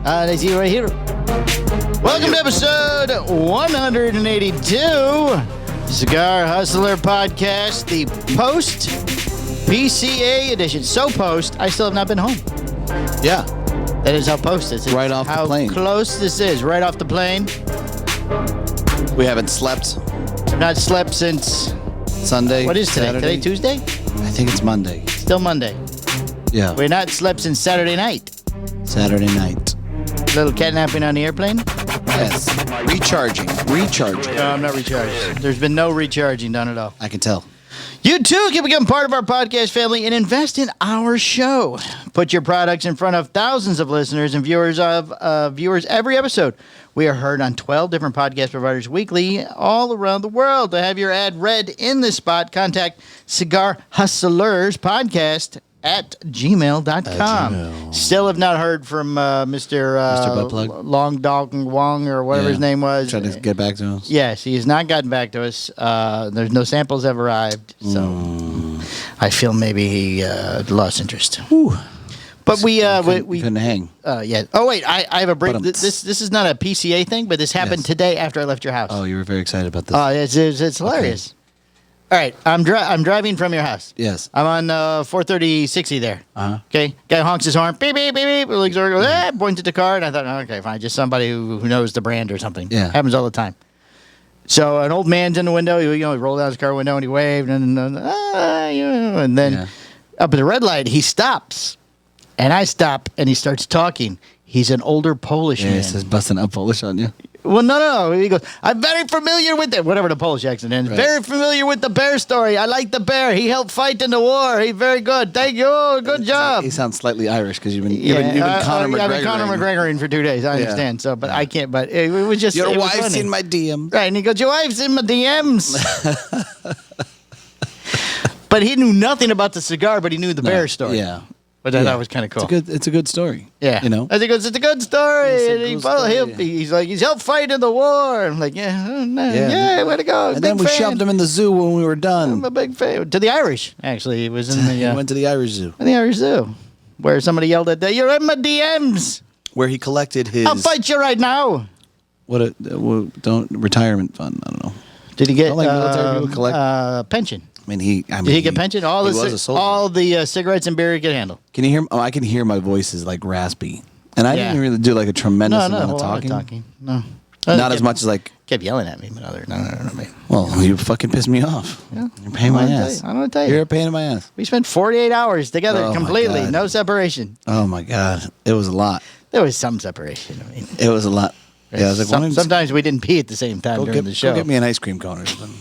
I see you right here. Welcome to episode 182, Cigar Hustler Podcast, the post PCA edition. So post, I still have not been home. Yeah. That is how post is. It's right off the plane. How close this is, right off the plane. We haven't slept. Not slept since Sunday. What is today? Saturday? Today Tuesday? I think it's Monday. Still Monday. Yeah. We're not slept since Saturday night. Saturday night. Little catnapping on the airplane? Yes. Recharging. No, I'm not recharged. There's been no recharging done at all. I can tell. You too can become part of our podcast family and invest in our show. Put your products in front of thousands of listeners and viewers every episode. We are heard on 12 different podcast providers weekly all around the world. To have your ad read in this spot, contact Cigar Hustlers Podcast at gmail.com. Still have not heard from Mr. Buttplug? Long Dong Wong or whatever his name was. Trying to get back to us. Yes, he has not gotten back to us. There's no samples have arrived, so I feel maybe he lost interest. Whew. But we couldn't hang. Yeah. Oh wait, I have a break. But This is not a PCA thing, but this happened today after I left your house. Oh, you were very excited about this. It's hilarious. Okay. All right, I'm driving from your house. Yes. I'm on 430-60 there. Uh-huh. Okay, guy honks his horn, beep, beep, beep, beep. Looks over, goes, points at the car, and I thought, okay, fine, just somebody who knows the brand or something. Yeah. Happens all the time. So an old man's in the window. He rolled down his car window and he waved, and then up at the red light, he stops, and I stop, and he starts talking. He's an older Polish man. He says busting up Polish on you. Well, no. He goes, I'm very familiar with it. Whatever the Polish accent is. Right. Very familiar with the bear story. I like the bear. He helped fight in the war. He's very good. Thank you. Good job. He sounds slightly Irish because you've been Conor McGregor. I've been Conor McGregor for 2 days. I understand. So, but I can't. But it was just your wife's in my DMs. Right, and he goes, your wife's in my DMs. But he knew nothing about the cigar, but he knew the bear story. Yeah. Which I thought was kind of cool. It's a good story. Yeah. I think it's a good story. He's like, he's helped fight in the war. I'm like, yeah, way to go. And then we shoved him in the zoo when we were done. I'm a big fan. To the Irish, actually. He was in the... He went to the Irish zoo. In the Irish zoo. Where somebody yelled at, you're in my DMs. Where he collected his... I'll fight you right now. Retirement fund, I don't know. Did he get military people collect pension? Did he get pension? All the cigarettes and beer he could handle. Can you hear? Oh, I can hear my voice is like raspy, and I didn't really do like a tremendous amount of talking. No, not as much as like kept yelling at me, but no. Well, you fucking pissed me off. Yeah. You're paying my ass. I don't know what to tell you. You're a pain in my ass. We spent 48 hours together completely, no separation. Oh my god, it was a lot. There was some separation. It was a lot. Yeah, I was like, sometimes we didn't pee at the same time during the show. Go get me an ice cream cone or something.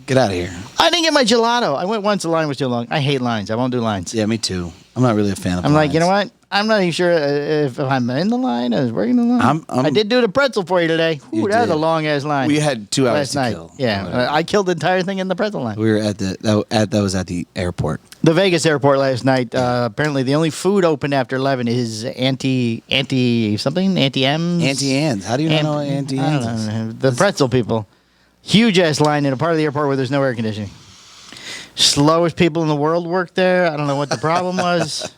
Get out of here. I didn't get my gelato. I went once. The line was too long. I hate lines. I won't do lines. Yeah, me too. I'm not really a fan of lines. I'm like, you know what? I'm not even sure if I'm in the line. I was working the line. I did do the pretzel for you today. Ooh, that was a long-ass line. We had 2 hours to kill. Yeah, I killed the entire thing in the pretzel line. We were that was at the airport. The Vegas airport last night. Apparently, the only food open after 11 is Auntie M's. Auntie Anne's. How do you know Auntie Anne's? I don't know. The pretzel people. Huge ass line in a part of the airport where there's no air conditioning. Slowest people in the world work there. I don't know what the problem was.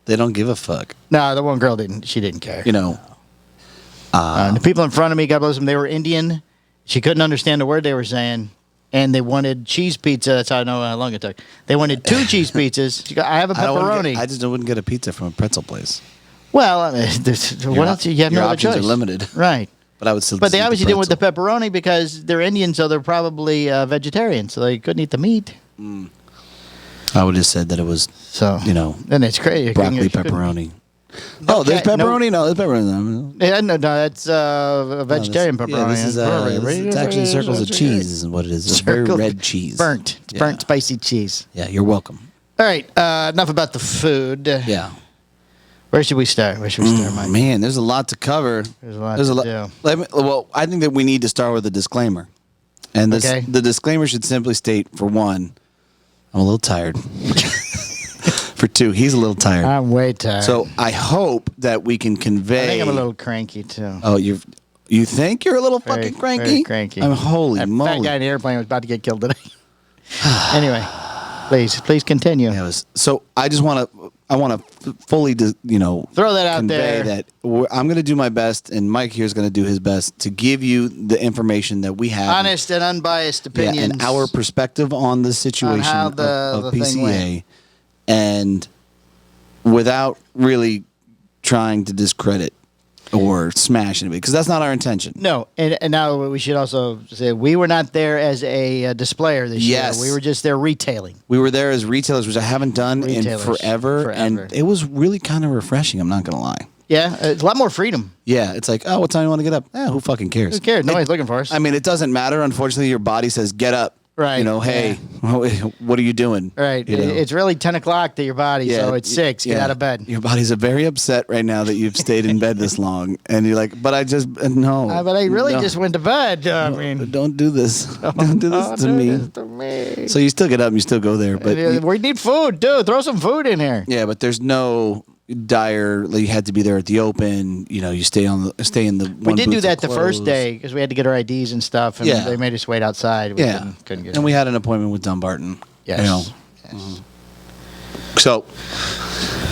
They don't give a fuck. No, the one girl didn't. She didn't care. The people in front of me, God bless them, they were Indian. She couldn't understand the word they were saying, and they wanted cheese pizza. That's how I know how long it took. They wanted 2 cheese pizzas. She goes, I have a pepperoni. I just wouldn't get a pizza from a pretzel place. Well, I mean, what else? You have no other choice. Your options are limited. Right. But I would still. But they obviously didn't with the pepperoni because they're Indian, so they're probably vegetarian, so they couldn't eat the meat. I would have said that it was. So then it's crazy. Broccoli pepperoni. Oh, there's pepperoni. No, there's pepperoni. Yeah, no, that's a vegetarian pepperoni. Yeah, it's actually circles of cheese, is what it is. It's very red cheese. Burnt, spicy cheese. Yeah, you're welcome. All right, enough about the food. Yeah. Where should we start? Mike? Man, there's a lot to cover. There's a lot to do. Well, I think that we need to start with a disclaimer. And the disclaimer should simply state, for one, I'm a little tired. For 2, he's a little tired. I'm way tired. So I hope that we can convey. I think I'm a little cranky, too. Oh, you think you're a little fucking cranky? Very cranky. Holy moly. That fat guy in the airplane was about to get killed today. Anyway, please continue. So I just want to... I want to fully, throw that out there. That I'm going to do my best, and Mike here is going to do his best to give you the information that we have, honest and unbiased opinions, and our perspective on the situation how of the PCA, and without really trying to discredit or smash anybody, because that's not our intention. No, and now we should also say we were not there as a displayer this year. We were just there retailing. We were there as retailers, which I haven't done in forever, and it was really kind of refreshing. I'm not going to lie. Yeah, it's a lot more freedom. Yeah, it's like, oh, what time you want to get up? Who fucking cares? Who cares? Nobody's looking for us. I mean, it doesn't matter. Unfortunately, your body says, get up. Right. Hey, what are you doing? Right. It's really 10 o'clock to your body, so it's 6. Get out of bed. Your body's very upset right now that you've stayed in bed this long. And you're like, but I just, no. But I really just went to bed. I mean, don't do this. Don't do this to me. So you still get up and you still go there. But we need food, dude. Throw some food in here. Yeah, but there's no dire, you had to be there at the open. You stay in the. We did do that the first day because we had to get our IDs and stuff, and they made us wait outside. We couldn't get. And we had an appointment with Dumbarton. Yes. So,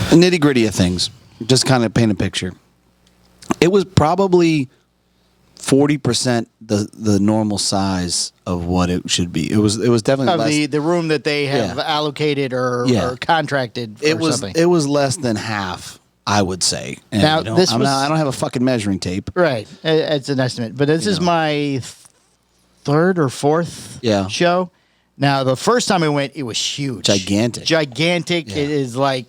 nitty gritty of things, just kind of paint a picture. It was probably 40% the normal size of what it should be. It was definitely less. The room that they have allocated or contracted for something. It was less than half, I would say. And, now, I don't have a fucking measuring tape. Right. It's an estimate. But this is my third or fourth show. Now, the first time we went, it was huge. Gigantic. Yeah. It is like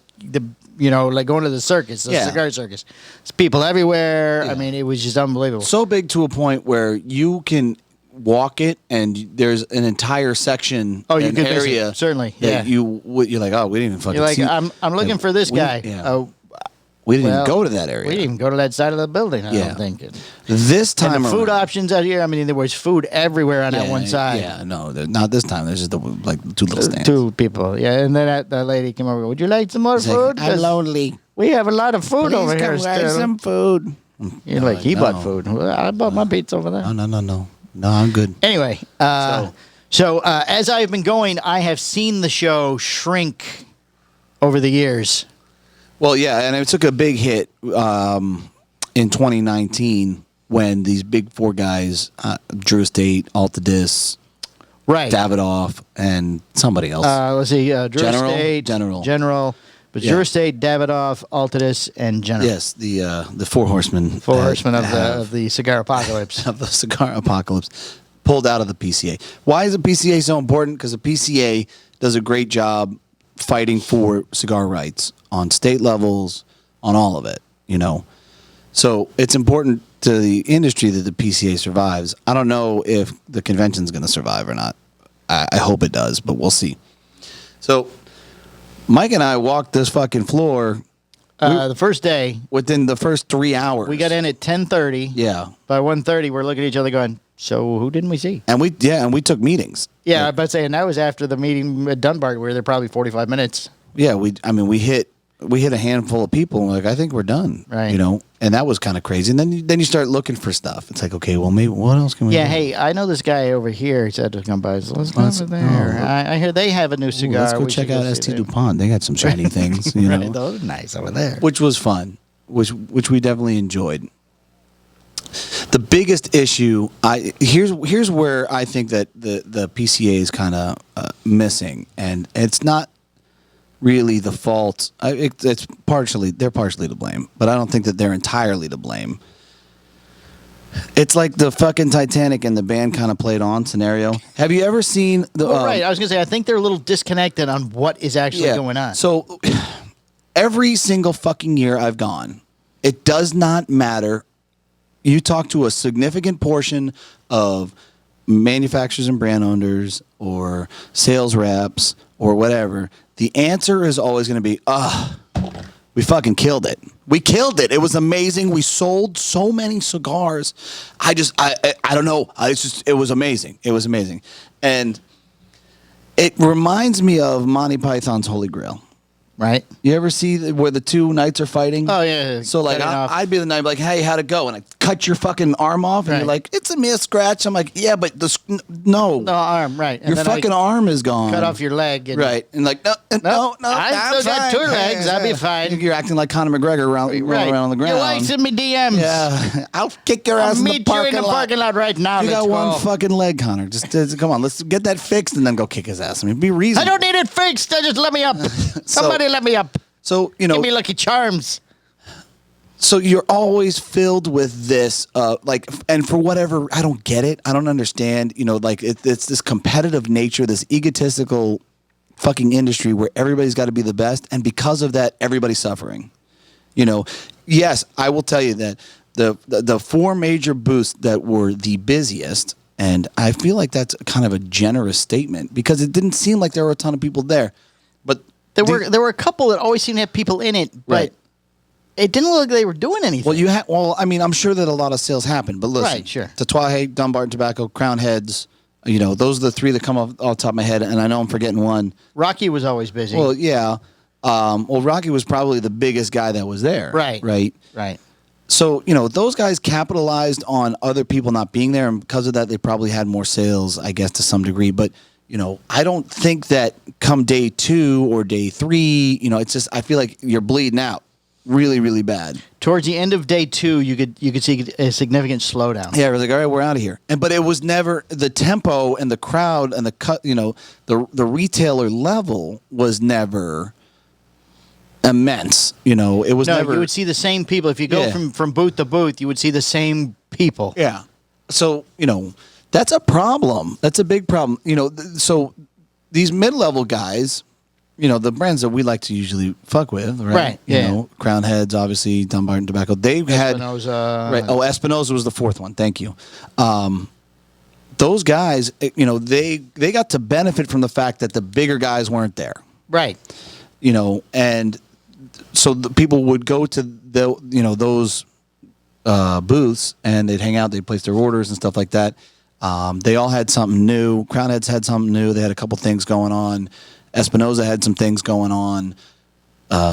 like going to the circus, the cigar circus. There's people everywhere. Yeah. I mean, it was just unbelievable. So big to a point where you can walk it, and there's an entire section, you can area, visit. Certainly. That you're like, oh, we didn't even fucking. You're like, see. I'm looking for this guy. Yeah. We didn't even go to that area. We didn't even go to that side of the building, I don't think. This time and the food around, options out here, I mean, there was food everywhere on that one side. Yeah, no, not this time. There's just two little stands. Two people, yeah. And then that lady came over. Would you like some more food? I'm lonely. We have a lot of food over here. Please come some food. You're like, he bought food. Well, I bought my pizza over there. No, I'm good. Anyway, so as I've been going, I have seen the show shrink over the years. Well, yeah, and it took a big hit in 2019 when these big four guys, Drew Estate, Altadis, Davidoff, and somebody else. Let's see, Drew Estate, General. But Drew Estate, Davidoff, Altadis, and General. Yes, the four horsemen. Four horsemen of the cigar apocalypse. Of the cigar apocalypse. Pulled out of the PCA. Why is the PCA so important? Because the PCA does a great job fighting for cigar rights on state levels, on all of it, So it's important to the industry that the PCA survives. I don't know if the convention's going to survive or not. I hope it does, but we'll see. So Mike and I walked this fucking floor. The first day. Within the first 3 hours. We got in at 10:30. Yeah. By 1:30, we're looking at each other going, so who didn't we see? And we took meetings. Yeah, I was saying that was after the meeting at Dunbar. We were there probably 45 minutes. Yeah, we hit a handful of people, and I think we're done. Right. And that was kind of crazy. And then you start looking for stuff. It's like, okay, well, maybe what else can we do? Yeah, hey, I know this guy over here. He said to come by. So let's go over there. I hear they have a new cigar. Let's go check out ST DuPont. They got some shiny things. Right, those are nice over there. Which was fun, which we definitely enjoyed. The biggest issue, here's where I think that the PCA is kind of missing, and it's not really the fault. It's they're partially to blame, but I don't think that they're entirely to blame. It's like the fucking Titanic and the band kind of played on scenario. Have you ever seen the? Right, I was gonna say I think they're a little disconnected on what is actually going on. So every single fucking year I've gone, it does not matter. You talk to a significant portion of manufacturers and brand owners or sales reps or whatever, the answer is always going to be, we fucking killed it. We killed it. It was amazing. We sold so many cigars. I don't know. It was amazing. It was amazing. And it reminds me of Monty Python's Holy Grail. Right. You ever see where the two knights are fighting? Oh, yeah. So, I'd be the knight, like, hey, how'd it go? And I'd cut cut your fucking arm off, and Right. you're like, it's a mere scratch. I'm like, yeah, but no, No arm, right? And your then fucking arm is gone. cut off your leg, and Right, and like, no, I I'm still got fine. 2 legs. I'll be fine. You're acting like Conor McGregor rolling around on the ground. Your wife's in me DMs. Yeah, I'll kick your ass I'll in the meet you parking in the lot. parking lot right now. You Let's got one go. fucking leg, Connor. Just come on, let's get that fixed and then go kick his ass. I mean, be reasonable. I don't need it fixed. Just let me up. Somebody let me up. So Give me Lucky Charms. So you're always filled with this, and for whatever, I don't get it. I don't understand. It's this competitive nature, this egotistical fucking industry where everybody's got to be the best, and because of that, everybody's suffering. Yes, I will tell you that the 4 major booths that were the busiest, and I feel like that's kind of a generous statement because it didn't seem like there were a ton of people there, but there were a couple that always seemed to have people in it, but. Right. It didn't look like they were doing anything. I mean, I'm sure that a lot of sales happened, but listen, Right, sure. Tatuaje, Dunbarton Tobacco, Crown Heads, those are the 3 that come off the top of my head, and I know I'm forgetting one. Rocky was always busy. Well, yeah. Rocky was probably the biggest guy that was there. Right. Right. So, those guys capitalized on other people not being there, and because of that, they probably had more sales, I guess, to some degree. But, I don't think that come day 2 or day 3, it's just, I feel like you're bleeding out. Really, really bad. Towards the end of day 2, you could see a significant slowdown. Yeah, we're like, all right, we're out of here. But it was never the tempo and the crowd and the cut. The retailer level was never immense. It was never. You would see the same people if you go from booth to booth. You would see the same people. Yeah. So that's a problem. That's a big problem. So these mid-level guys. The brands that we like to usually fuck with, right? Right. Yeah. Crown Heads, obviously, Dunbarton Tobacco. They had Espinoza. right. Oh, Espinoza was the 4th one. Thank you. Those guys, they got to benefit from the fact that the bigger guys weren't there. Right. And so the people would go to those booths and they'd hang out, they'd place their orders and stuff like that. They all had something new. Crown Heads had something new. They had a couple things going on. Espinoza had some things going on.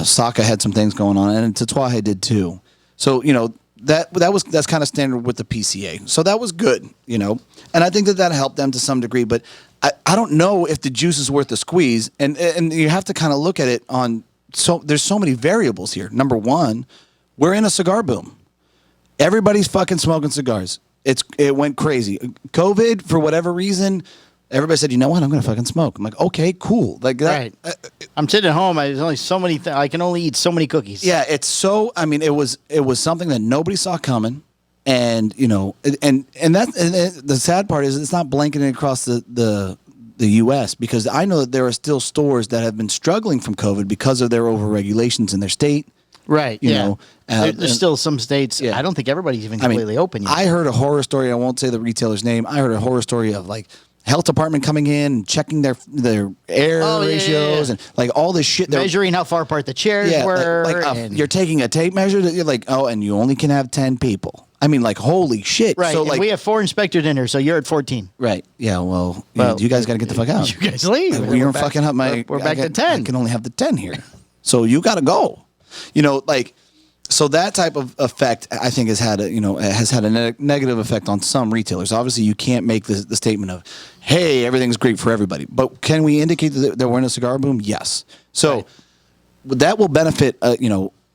Saka had some things going on, and Tatuaje did too. So that's kind of standard with the PCA. So that was good, and I think that helped them to some degree. But I don't know if the juice is worth the squeeze, and you have to kind of look at it on. So there's so many variables here. Number one, we're in a cigar boom. Everybody's fucking smoking cigars. It went crazy. COVID, for whatever reason. Everybody said, you know what? I'm going to fucking smoke. I'm like, okay, cool. Like that. Right. I'm sitting at home. There's only so many. I can only eat so many cookies. Yeah, it's so. I mean, it was something that nobody saw coming, and the sad part is it's not blanketing across the U.S. because I know that there are still stores that have been struggling from COVID because of their overregulations in their state. Right. You know, there's still some states. Yeah. I don't think everybody's even completely open yet. I heard a horror story. I won't say the retailer's name. I heard a horror story of like. Health department coming in and checking their air ratios and like all this shit. Measuring how far apart the chairs were. You're taking a tape measure that you're like, and you only can have 10 people. I mean, like, holy shit. Right. So, and like, we have 4 inspectors in here, so you're at 14. Right. Yeah. Well, you guys got to get the fuck out. You guys leave. We're fucking up We're back to 10. I can only have the 10 here. So you got to go. So that type of effect, I think, has had a negative effect on some retailers. Obviously, you can't make the statement of, "Hey, everything's great for everybody." But can we indicate that we're in a cigar boom? Yes. So that will benefit,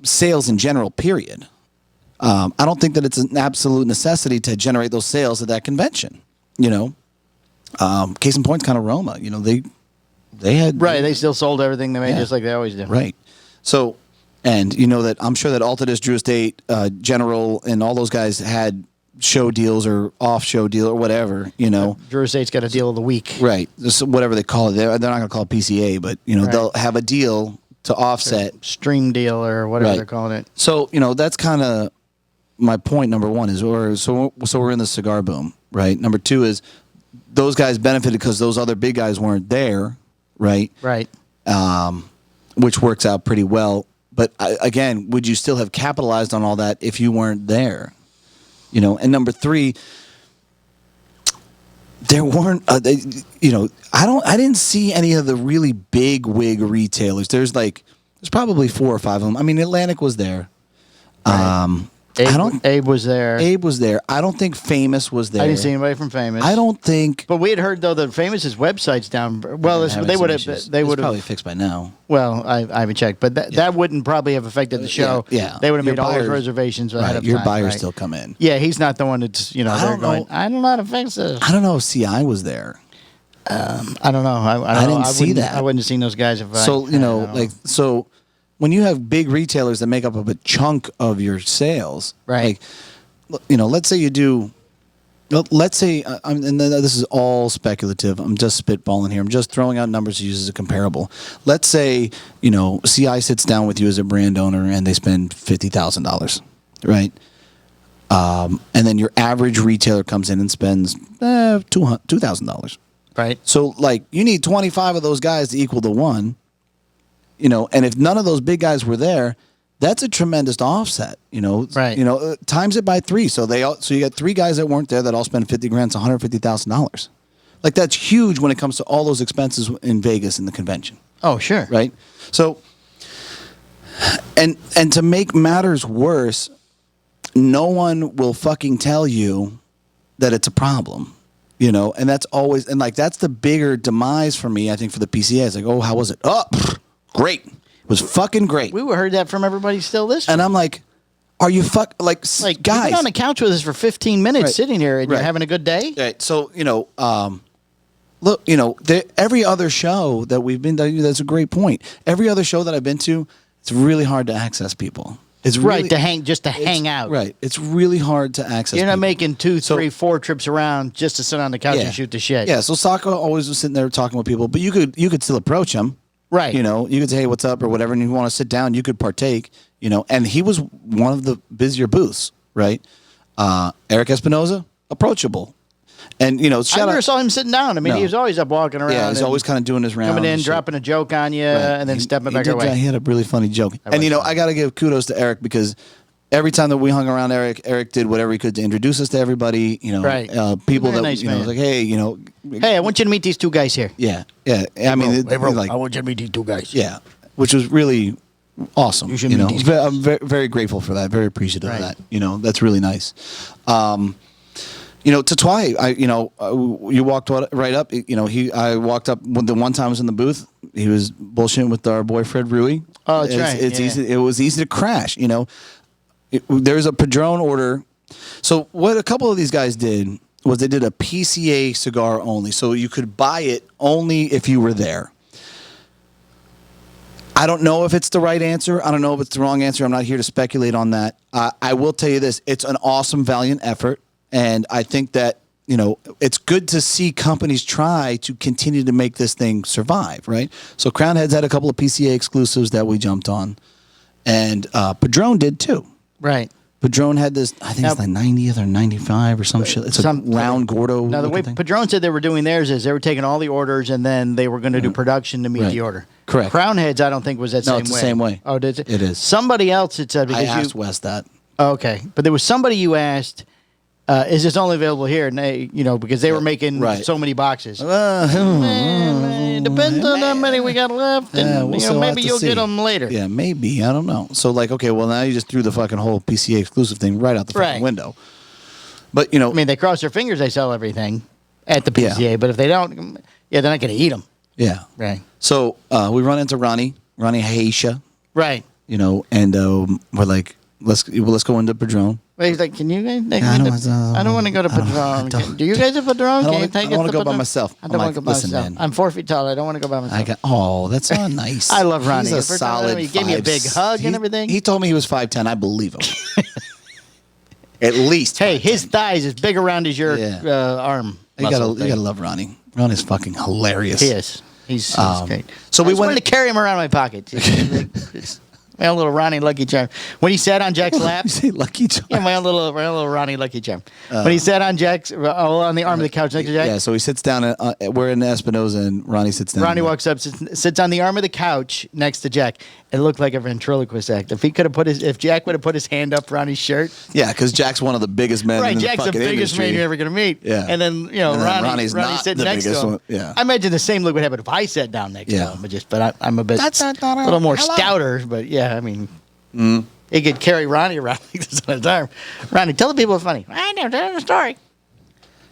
sales in general. Period. I don't think that it's an absolute necessity to generate those sales at that convention. Case in point, kind of Roma. They had They still sold everything they made just like they always do. Right. So. And that I'm sure that Altadis, Drew Estate, General, and all those guys had show deals or off show deal or whatever. Drew Estate's got a deal of the week, right? Just whatever they call it. They're not going to call it PCA, but they'll have a deal to offset stream deal or whatever they're calling it. So that's kind of my point. Number one is we're in the cigar boom, right? Number two is those guys benefited because those other big guys weren't there, right? Right. Which works out pretty well. But again, would you still have capitalized on all that if you weren't there? And number three, there weren't. I didn't see any of the really big wig retailers. There's probably 4 or 5 of them. I mean, Atlantic was there. Right. Abe was there. Abe was there. I don't think Famous was there. I didn't see anybody from Famous. I don't think. But we had heard though that Famous's website's down. Well, they would have. They would have probably fixed by now. Well, I haven't checked, but that wouldn't probably have affected the show. Yeah. They would have Your made all those buyers- reservations ahead of Your time. buyers right? still come in. Yeah, he's not the one that's I they're don't going. know. I don't know how to fix this. I don't know if CI was there. I don't know. I didn't see that. I wouldn't have seen those guys if I. So I don't know. so when you have big retailers that make up a chunk of your sales, Right. Like, let's say you do. Let's say, and this is all speculative. I'm just spitballing here. I'm just throwing out numbers to use as a comparable. Let's say, CI sits down with you as a brand owner and they spend $50,000, right? And then your average retailer comes in and spends $2,000. right. So, you need 25 of those guys to equal the one, and if none of those big guys were there, that's a tremendous offset, Right. Times it by 3. So you got 3 guys that weren't there that all spent 50 grand, it's $150,000. That's huge when it comes to all those expenses in Vegas in the convention, Oh, sure. right? So, and to make matters worse, no one will fucking tell you that it's a problem. And that's always, and that's the bigger demise for me, I think, for the PCA. It's oh, how was it? Oh, great. It was fucking great. We heard that from everybody still this week. And I'm like, are you Like, guys? you've been on the couch with us for 15 minutes Right. sitting here and you're Right. having a good day? Right. So, look, every other show that we've been to, that's a great point. Every other show that I've been to, it's really hard to access people. It's really, Right, to hang out. Right. It's really hard to access You're not people. making 2, 3, 4 trips around just to sit on the couch and shoot the shit. Yeah, so Saka always was sitting there talking with people, but you could still approach him. Right. You could say, hey, what's up or whatever, and you want to sit down, you could partake, and he was one of the busier booths, right? Eric Espinoza, approachable. And, I shout never out. saw him sitting down. I mean, No. he was always up walking around. Yeah, he's and always kind of doing his rounds. coming in, and shit. dropping a joke on you, and then stepping back away. He had a really funny joke. And, was funny. I got to give kudos to Eric because every time that we hung around Eric did whatever he could to introduce us to everybody, Right. People Very that, nice was man. like, hey, Hey, I want you to meet these 2 guys here. yeah. I mean, Hey, bro, like, I want you to meet these 2 guys. yeah, which was really awesome. You should meet these I'm very, very grateful for that. Very appreciative Right. of that. That's really nice. To Twy, you walked right up. I walked up the one time I was in the booth. He was bullshitting with our boy Fred Rui. Oh, that's right. It's yeah. easy. It was easy to crash. There's a Padron order. So what a couple of these guys did was they did a PCA cigar only, so you could buy it only if you were there. I don't know if it's the right answer. I don't know if it's the wrong answer. I'm not here to speculate on that. I will tell you this. It's an awesome, valiant effort. And I think that, it's good to see companies try to continue to make this thing survive, right? So Crown Heads had a couple of PCA exclusives that we jumped on. And Padron did too. Right. Padron had this, I think it's like 90th or 95 or some shit. It's a round Gordo. Now, the way thing. Padron said they were doing theirs is they were taking all the orders and then they were going to do production to meet Right. the order. Correct. Crown Heads, I don't think was that No, same way. it's the same way. Oh, did it? It is. Somebody else had said I because asked Wes that. Okay, but there was somebody you asked, is this only available here? And they, because they were making Right. so many boxes. Depends on how many we got left, and we'll still have maybe to you'll see. get them later. Yeah, maybe. I don't know. So, okay, well, now you just threw the fucking whole PCA exclusive thing right out the fucking Right. window. But, I mean, they cross their fingers, they sell everything at the PCA, but if they don't, they're not going to eat them. yeah. Right. So, we run into Ronnie Haisha, Right. and we're like, let's go into Padron. But he's like, can you guys? I don't I don't want to go to Padron. Do you guys have Padron? Can you take I don't us want to go by Padron? myself. I don't want to go by listen, myself. man. I'm 4 feet tall. I don't want to go by myself. That's so nice. I love Ronnie. He's a The first time I solid. met him, he gave me a big hug and everything. He told me he was 5'10". I believe him. At least. Hey, 5'10". his thighs is big around as your arm. You muscle gotta thing. love Ronnie. Ronnie's fucking hilarious. He is. He's great. So I we just went wanted to carry him around in my pocket. Just my own little Ronnie Lucky Charm. When he sat on Jack's lap. You say Lucky Charm? Yeah, my own little Ronnie Lucky Charm. When he sat on Jack's on the arm of the couch next to Jack. Yeah, so he sits down. We're in Espinoza, and Ronnie sits down. Ronnie walks up, sits on the arm of the couch next to Jack. It looked like a ventriloquist act. If Jack would have put his hand up Ronnie's shirt. Yeah, because Jack's one of the biggest men Right, in the Jack's the fucking biggest industry. man you're ever going to meet. Yeah. And then, then Ronnie's not sitting the next to biggest him. one, yeah. I imagine the same look would happen if I sat down next to Yeah. him. But I'm a bit a little more stouter. But yeah, I mean. He could carry Ronnie around like this on his arm. Ronnie, tell the people it's funny. I know, tell the story.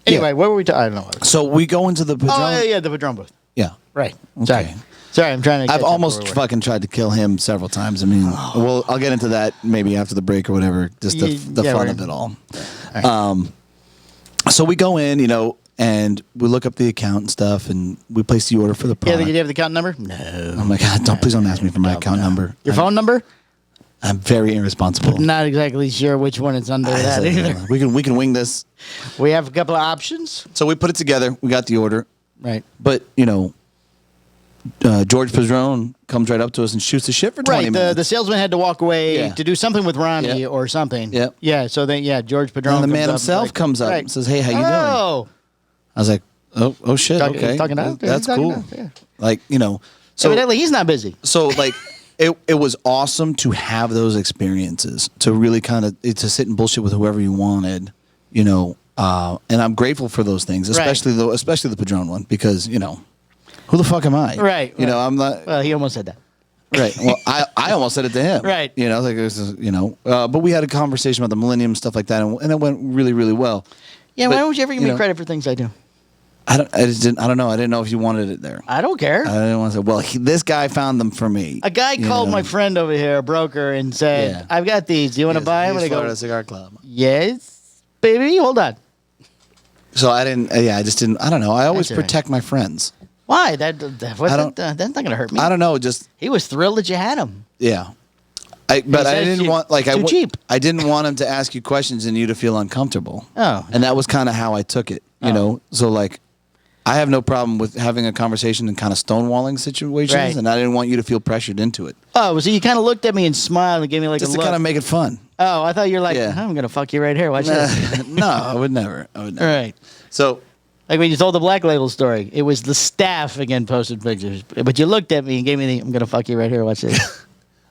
Anyway, what were we talking? I don't know. So we go into the Padron. Yeah, the Padron booth. Yeah. Right. Okay. Sorry, I'm trying to. I've almost fucking tried to kill him several times. I mean, well, I'll get into that maybe after the break or whatever. Just the fun of it all. Right. So we go in, and we look up the account and stuff, and we place the order for the product. Yeah, did you have the account number? No. Oh my God! Please don't ask me for my account number. Your phone number? I'm very irresponsible. Not exactly sure which one it's under that either. We can wing this. We have a couple of options. So we put it together. We got the order. Right. But George Padron comes right up to us and shoots the shit for 20 minutes. The salesman had to walk away to do something with Ronnie or something. Yep. Yeah. So then, George Padron. And the man himself comes up and says, "Hey, how you doing?" Oh. I was like, "Oh shit, okay, that's cool." So evidently he's not busy. So it was awesome to have those experiences, to really kind of to sit and bullshit with whoever you wanted, and I'm grateful for those things, especially the Padron one, because who the fuck am I? Right. I'm not. Well, he almost said that. Right. Well, I almost said it to him. Right. But we had a conversation about the Millennium stuff like that, and it went really, really well. Yeah. Why don't you ever give me credit for things I do? I don't know. I didn't know if you wanted it there. I don't care. I didn't want to say, well, this guy found them for me. A guy called my friend over here, a broker, and said, "I've got these. Do you want to buy them?" And I go, Cigar Club. "Yes, baby. Hold on." So I didn't. I just didn't. I don't know. I always protect my friends. Why? That's not going to hurt me. I don't know. Just he was thrilled that you had him. Yeah. But I didn't want cheap. I didn't want him to ask you questions and you to feel uncomfortable. Oh. And that was kind of how I took it. So I have no problem with having a conversation and kind of stonewalling situations, and I didn't want you to feel pressured into it. Oh, so you kind of looked at me and smiled and gave me a look. Just to kind of make it fun. Oh, I thought you were like, I'm going to fuck you right here. Watch this. No, I would never. All right. So, like when you told the Black Label story, it was the staff again posted pictures, but you looked at me and gave me I'm going to fuck you right here. Watch this.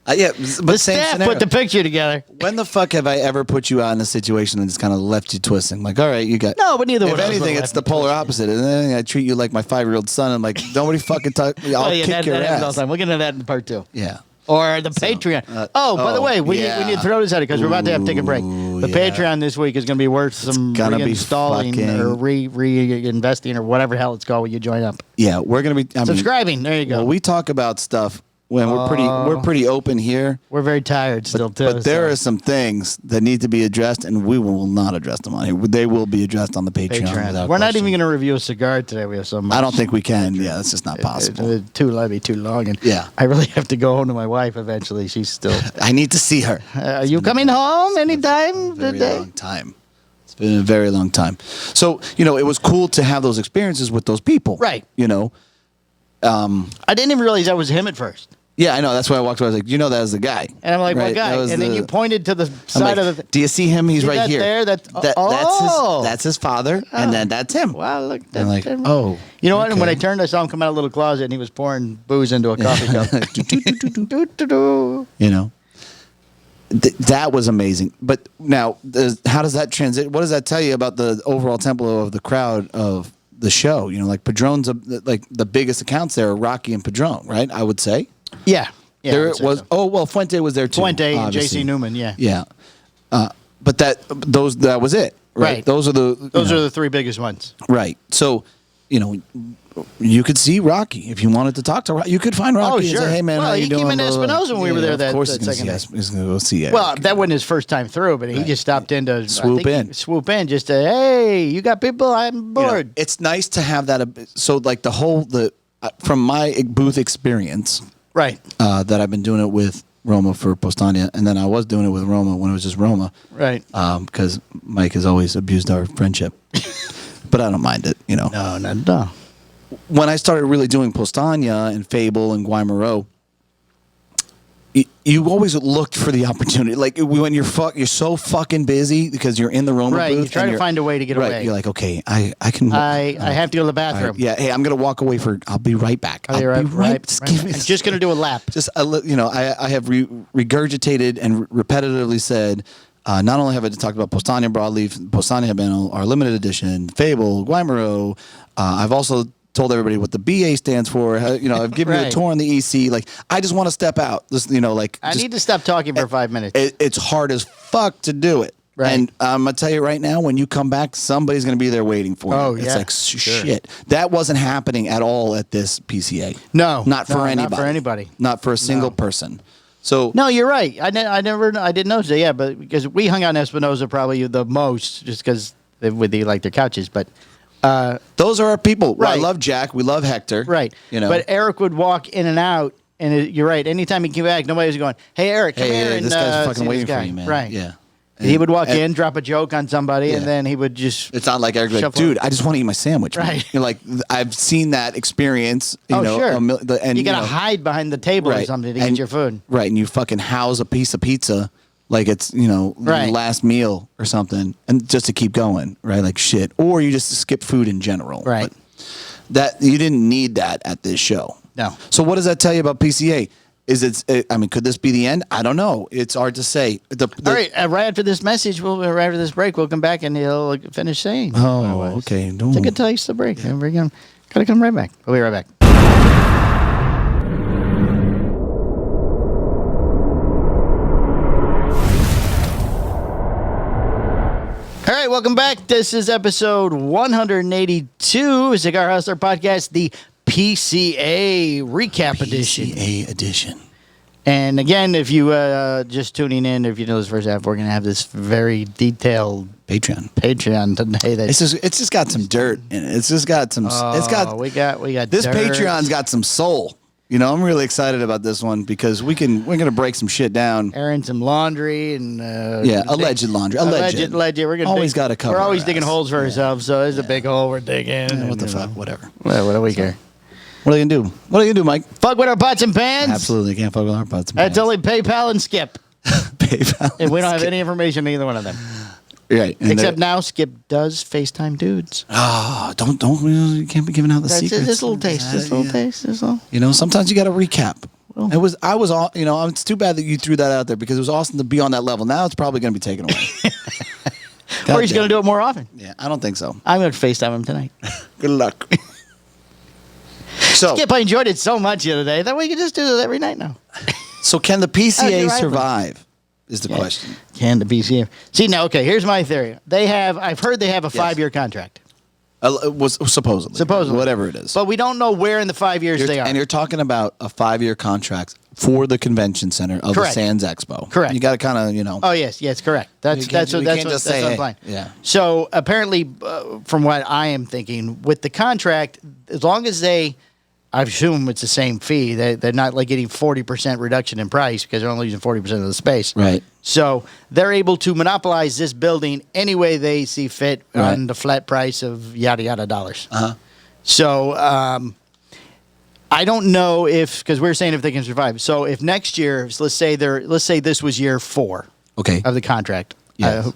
But the staff put the picture together. When the fuck have I ever put you out in a situation and just kind of left you twisting? Like, all right, you got. No, but neither one. If anything, it's the polar opposite. And then I treat you like my 5-year-old son. And like, nobody fucking talk. I'll kick your ass. All the time. We'll get into that in part 2. Yeah. Or the Patreon. By the way, we need to throw this at it because we're about to have to take a break. The Patreon this week is going to be worth some reinstalling or reinvesting or whatever the hell it's called when you join up. Yeah, we're going to be subscribing. There you go. Well, we talk about stuff when we're pretty open here. We're very tired still too. But there are some things that need to be addressed, and we will not address them on here. They will be addressed on the Patreon. We're not even going to review a cigar today. We have so much. I don't think we can. Yeah, that's just not possible. It'd be too long. And I really have to go home to my wife eventually. She's still. I need to see her. Are you coming home anytime today? Long time. It's been a very long time. So it was cool to have those experiences with those people. Right. I didn't even realize that was him at first. Yeah, I know. That's why I walked away. I was like, that was the guy. And I'm like, what guy? And then you pointed to the side of the. Do you see him? He's right here. That's his father, and then that's him. Wow, look. I'm like, oh. You know what? And when I turned, I saw him come out of a little closet, and he was pouring booze into a coffee cup. That was amazing. But now, how does that transit? What does that tell you about the overall tempo of the crowd of the show? Like Padron's, like the biggest accounts there are Rocky and Padron, right? I would say. Yeah. There it was. So. Oh well, Fuente was there too. Fuente and J.C. Newman. Yeah. Yeah. But that was it. Right. Those are the 3 biggest ones. Right. So, you could see Rocky if you wanted to talk to Rocky. You could find Rocky and say, "Hey man, how you doing?" He came in Espinoza when we were there that second day. He's going to go see it. Well, that wasn't his first time through, but he just stopped in to swoop in just to, hey, you got people? I'm bored. It's nice to have that. So like from my booth experience, right? That I've been doing it with Roma for Postania, and then I was doing it with Roma when it was just Roma, right? Because Mike has always abused our friendship, but I don't mind it, No, not at all. When I started really doing Postania and Fable and Guaymaro, you always looked for the opportunity. Like when you're so fucking busy because you're in the Roma booth. You try to find a way to get away. You're like, okay, I can. I have to go to the bathroom. Yeah, hey, I'm gonna walk away I'll be right back. I'll be right. I'm just gonna do a lap. Just I have regurgitated and repetitively said. Not only have I talked about Postania broadleaf, Postania Habano, our limited edition, Fable, Guaymaro, I've also told everybody what the BA stands for. I've given you a Right. tour on the EC. Like, I just want to step out. I need to stop talking for 5 minutes. It's hard as fuck to do it. Right. And I'm going to tell you right now, when you come back, somebody's going to be there waiting for you. Oh, It's yeah. like, shit. That wasn't happening at all at this PCA. No. Not for anybody. Not for anybody. Not for a single person. So No, you're right. I didn't notice it. Yeah, but because we hung on Espinoza probably the most, just because with their couches. But those are our people. Right. I love Jack. We love Hector. right, But Eric would walk in and out, and you're right. Anytime he came back, nobody was going, "Hey, Eric, come here." And, this guy's see fucking this waiting guy. for you, man. Right. Yeah. He would walk in, drop a joke on somebody, and Yeah. then he would just. It's not like Eric, like, Shuffle. dude, I just want to eat my sandwich. man." Right. Like, I've seen that experience. Sure. And You got to hide behind the table or something to get your food. Right. And you fucking house a piece of pizza like it's, the Right. last meal or something, and just to keep going, right? Like shit. Or you just skip food in general. Right. But that you didn't need that at this show. No. So what does that tell you about PCA? Could this be the end? I don't know. It's hard to say. All right, right after this message, right after this break, we'll come back and he'll finish saying. Oh, okay. No. Take a taste of break. And we're going to come right back. We'll be right back. All right, welcome back. This is episode 182, Cigar Hustler Podcast, the PCA Recap Edition. PCA edition. And again, if you just tuning in, if you know this first half, we're going to have this very detailed Patreon today. It's just got some dirt in it. It's just got some. We got this dirt. Patreon's got some soul. I'm really excited about this one because we're gonna break some shit down. Airing some laundry and Alleged laundry. Alleged. We're gonna always got to cover. We're always our digging ass. holes for ourselves, so there's a big hole we're digging. Yeah, what the and, fuck? Whatever. Well, what do we care? What are you gonna do? What are you gonna do, Mike? Fuck with our pots and pans. Absolutely can't fuck with our pots and That's only PayPal and Skip, PayPal. and we don't have any information on either one of them. Right. And Except now, Skip does FaceTime dudes. don't you can't be giving out the That's secrets. this little taste. This little taste. This little. Sometimes you got to recap. I was all. It's too bad that you threw that out there because it was awesome to be on that level. Now it's probably going to be taken away. Or he's going to do it more often. Yeah, I don't think so. I'm going to FaceTime him tonight. Good luck. So, Skip, I enjoyed it so much the other day that we could just do it every night now. so can the How's PCA your survive? Is the question. Can the PCA? See, now, okay, here's my theory. I've heard they have a 5-year contract. Was supposedly, whatever it is. But we don't know where in the 5 years they are. And you're talking about a 5-year contract for the convention center of Correct. the Sands Expo. Correct. You got to kind of, Oh yes, correct. That's You can't- what we that's can't what just that's say, what I'm hey, implying. yeah. So apparently, from what I am thinking, with the contract, as long as I assume it's the same fee. They're not like getting 40% reduction in price because they're only using 40% of the space. Right. So they're able to monopolize this building any way they see fit Right. on the flat price of yada yada dollars. Uh-huh. So I don't know because we're saying if they can survive. So if next year, let's say this was year 4 Okay. of the contract. Yeah.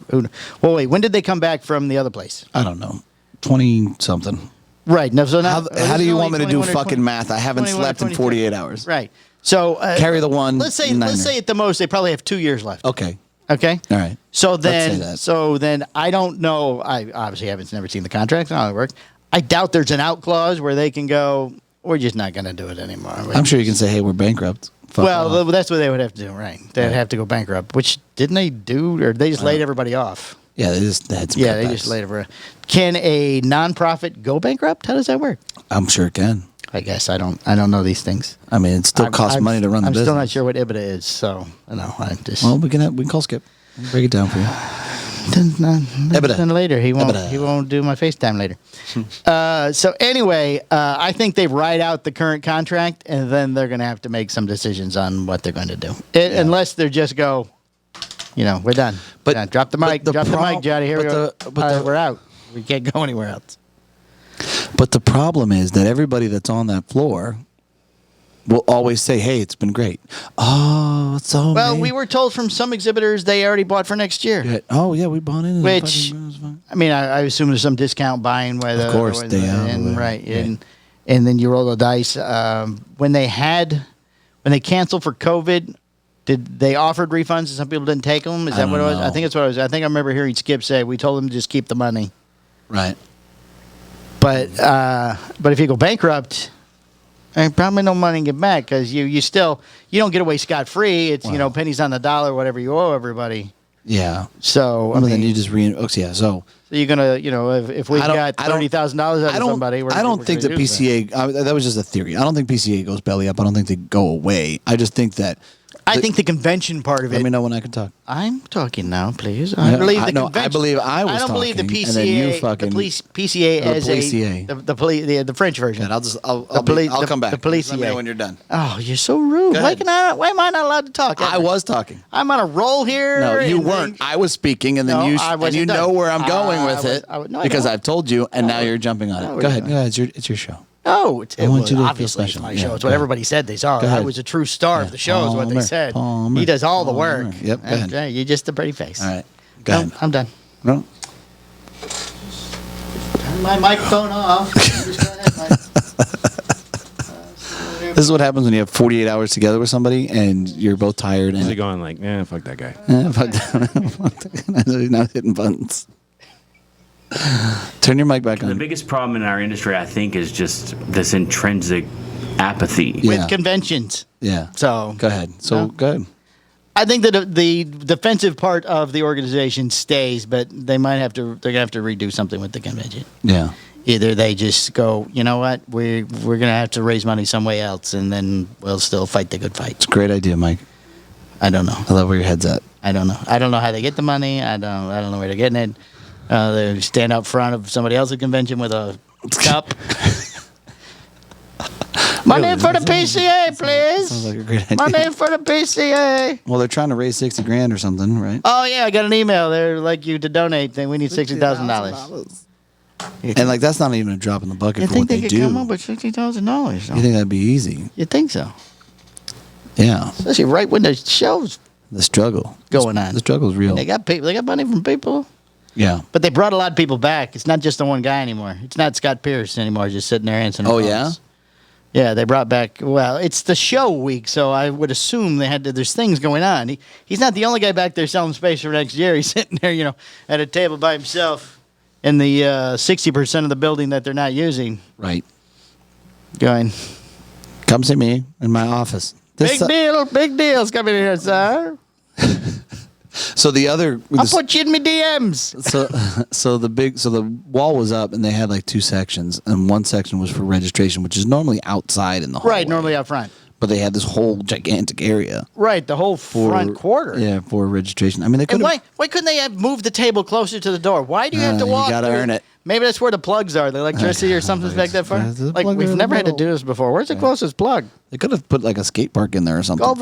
Well, wait. When did they come back from the other place? I don't know. 20-something. Right. No, so now, How do you want me to do 21 or fucking 20 math? I haven't 21 or slept in 22. 48 hours. Right. So Carry the one. Let's say Niner. at the most they probably have 2 years left. Okay. Okay. All right. So say that. then I don't know. I obviously haven't never seen the contract. I don't know how it works. I doubt there's an out clause where they can go. We're just not going to do it anymore. I'm sure you can say, hey, we're bankrupt. Fuck Well, off. that's what they would have to do, right? They'd have to go bankrupt. Which didn't they do, or they just laid everybody off? Yeah, they had some Yeah, they cutbacks. just laid everybody. Can a nonprofit go bankrupt? How does that work? I'm sure it can. I guess I don't know these things. I mean, it still costs money to run the I'm business. still not sure what EBITDA is, so no, I just. Well, we can call Skip. We'll break it down for you. Then later he won't do my FaceTime later. So anyway, I think they write out the current contract and then they're going to have to make some decisions on what they're going to do, unless they just go, we're done. But- We're done. Drop the mic, but the drop the mic, Johnny. Here we go. We're out. We can't go anywhere else. But the problem is that everybody that's on that floor will always say, hey, it's been great. Oh, it's so Well, amazing. we were told from some exhibitors they already bought for next year. Yeah. Oh, yeah, we bought in. Which, I mean, I assume there's some discount buying where Of course, they are. and, right, Yeah. and then you roll the dice. When they canceled for COVID, did they offered refunds and some people didn't take them? Is that what it was? know. I think that's what it was. I think I remember hearing Skip say we told them to just keep the money. Right. But if you go bankrupt, there's probably no money to get back because you don't get away scot free. It's pennies on the dollar, whatever you owe everybody. Yeah. So then you just So you're gonna if we got $30,000 out of somebody, I don't think the PCA. That was just a theory. I don't think PCA goes belly up. I don't think they go away. I just think that. I think the convention part of it. Let me know when I can talk. I'm talking now, please. I believe the convention. I believe I was. I don't believe the talking, PCA. And then you fucking, PCA as the French version. I'll come back. The police. Let me know when you're done. Oh, you're so rude. Why am I not allowed to talk? I was talking. I'm on a roll here. No, you weren't. I was speaking, and then you know where I'm going with it because I've told you, and now you're jumping on it. Go ahead. It's your show. No, I want you to obviously feel it's special. my show. It's what everybody said they saw. I was a true star of the show is what they said. He does all the work. Yep, go ahead. Okay, you're just a pretty face. All right, go ahead. I'm done. No. Turn my microphone off. Just go ahead, Mike. This is what happens when you have 48 hours together with somebody and you're both tired. Is he going like, fuck that guy? Fuck that. He's not hitting buttons. Turn your mic back on. The biggest problem in our industry, I think, is just this intrinsic apathy. With conventions. Yeah. So go ahead. Go ahead. I think that the defensive part of the organization stays, but they're gonna have to redo something with the convention. Yeah. Either they just go, you know what, we're gonna have to raise money some way else, and then we'll still fight the good fight. It's a great idea, Mike. I don't know. I love where your head's at. I don't know. I don't know how they get the money. I don't know where they're getting it. They stand up front of somebody else's convention with a cup. Money for the PCA, please. Sounds like a great idea. Money for the PCA. Well, they're trying to raise $60,000 or something, right? Oh yeah, I got an email. They're like you to donate. We need $60,000. And like that's not even a drop in the bucket You for think what they they could do. come up with $60,000? You think that'd be easy? You think so? Yeah. Especially right when the show's The struggle going on. The struggle's real. They got people. They got money from people. Yeah. But they brought a lot of people back. It's not just the one guy anymore. It's not Scott Pierce anymore, just sitting there answering phones. Yeah? Yeah, they brought back, well, it's the show week, so I would assume there's things going on. He's not the only guy back there selling space for next year. He's sitting there, at a table by himself in the 60% of the building that they're not using. Right. Going, come see me in my office. big deals coming in here, sir. So the other, I'll put you in my DMs. so the wall was up, and they had like two sections, and one section was for registration, which is normally outside in the hallway. Right, normally out front. But they had this whole gigantic area. Right, the whole front quarter. Yeah, for registration. I mean, they could. And why couldn't they have moved the table closer to the door? Why do you have to walk? You gotta earn it. Maybe that's where the plugs are. The electricity or something's back that far. Like we've never had to do this before. Where's the closest plug? They could have put like a skate park in there or something. Call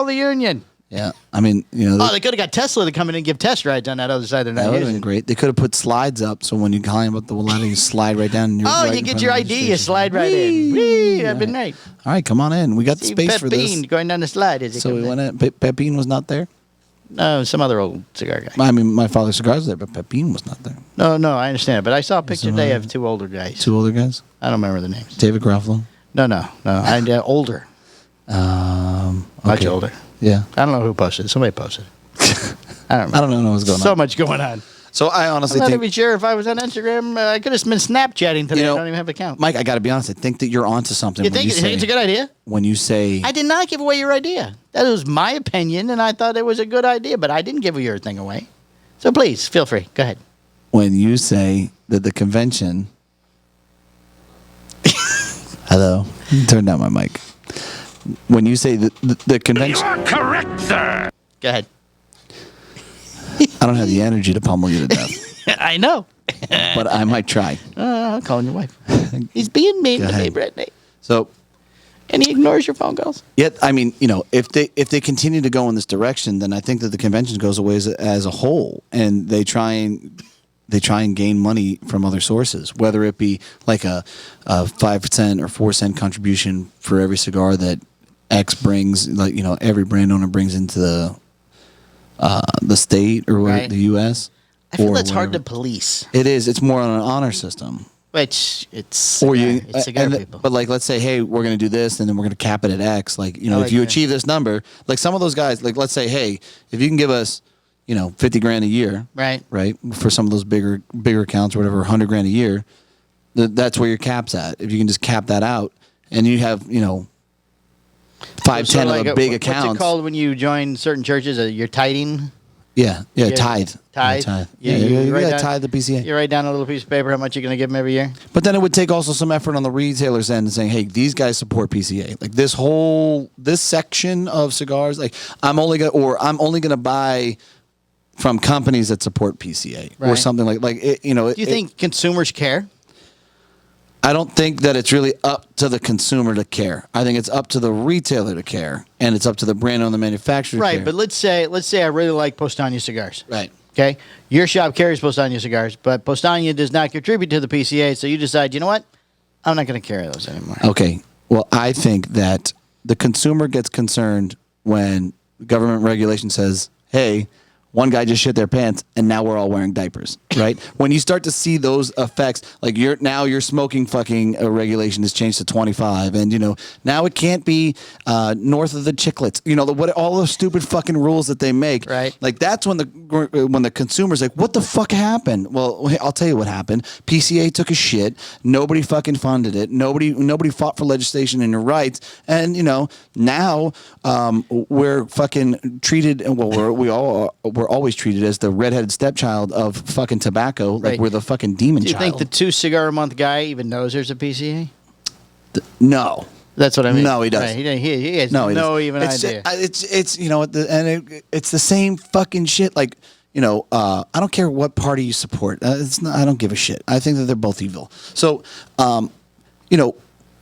the union. Yeah, I mean, they could have got Tesla to come in and give test rides on that other side. That would have been great. They could have put slides up, so when you climb up the ladder, you slide right down. And you get your ID, you slide right in. Whee, that'd be nice. All right, come on in. We got the space for this. Pepine going down the slide. So we went in. Pepine was not there? No, some other old cigar guy. I mean, my father's cigars was there, but Pepine was not there. No, I understand. But I saw a picture today of two older guys. Two older guys? I don't remember the names. David Garofalo? No. I'm older. Much older. Yeah. I don't know who posted it. Somebody posted it. I don't know what's going on. So much going on. So I honestly I'm not think... even sure if I was on Instagram. I could have been Snapchatting today. I don't even have an account. Mike, I got to be honest. I think that you're onto something. You think it's a good idea? When you say... I did not give away your idea. That was my opinion, and I thought it was a good idea, but I didn't give your thing away. So please, feel free. Go ahead. When you say that the convention... Hello? Turn down my mic. When you say the convention... You are correct, sir. Go ahead. I don't have the energy to pummel you to death. I know. But I might try. I'm calling your wife. He's being mean to me, Brittany. So... And he ignores your phone calls. Yet, I mean, if they continue to go in this direction, then I think that the convention goes away as a whole, and they try and gain money from other sources, whether it be like a 5% or 4-cent contribution for every cigar that X brings, like every brand owner brings into the state or Right. the U.S. I feel that's hard to police. It is. It's more on an honor system. Which it's cigar people. But like, let's say, hey, we're going to do this, and then we're going to cap it at X. Like, if you achieve this number, like some of those guys, like let's say, hey, if you can give us, $50,000 a year, right, for some of those bigger accounts or whatever, $100,000 a year, That's where your cap's at. If you can just cap that out, and you have 5, 10 of the big accounts. What's it called when you join certain churches? You're tithing. Yeah, tithe. Tithe. Yeah, you got to tithe the PCA. You write down a little piece of paper how much you're going to give them every year. But then it would take also some effort on the retailer's end, saying, "Hey, these guys support PCA." Like this section of cigars, like I'm only gonna buy from companies that support PCA or something like it, Do you think consumers care? I don't think that it's really up to the consumer to care. I think it's up to the retailer to care, and it's up to the brand owner, the manufacturer to care. Right, but let's say I really like Postania cigars. Right. Okay? Your shop carries Postania cigars, but Postania does not contribute to the PCA, so you decide, you know what? I'm not going to carry those anymore. Okay. Well, I think that the consumer gets concerned when government regulation says, hey, one guy just shit their pants and now we're all wearing diapers, right? When you start to see those effects, like your smoking fucking regulation has changed to 25, and now it can't be north of the chiclets. All those stupid fucking rules that they make. Right. Like that's when the consumer's like, what the fuck happened? Well, I'll tell you what happened. PCA took a shit. Nobody fucking funded it. Nobody fought for legislation and your rights. And now we're fucking treated. Well, we're always treated as the redheaded stepchild of fucking tobacco. Like we're the fucking demon child. Do you think the 2 cigar a month guy even knows there's a PCA? No. That's what I mean. No, he doesn't. Right. He has no even idea. It's the same fucking shit. Like I don't care what party you support. I don't give a shit. I think that they're both evil. So,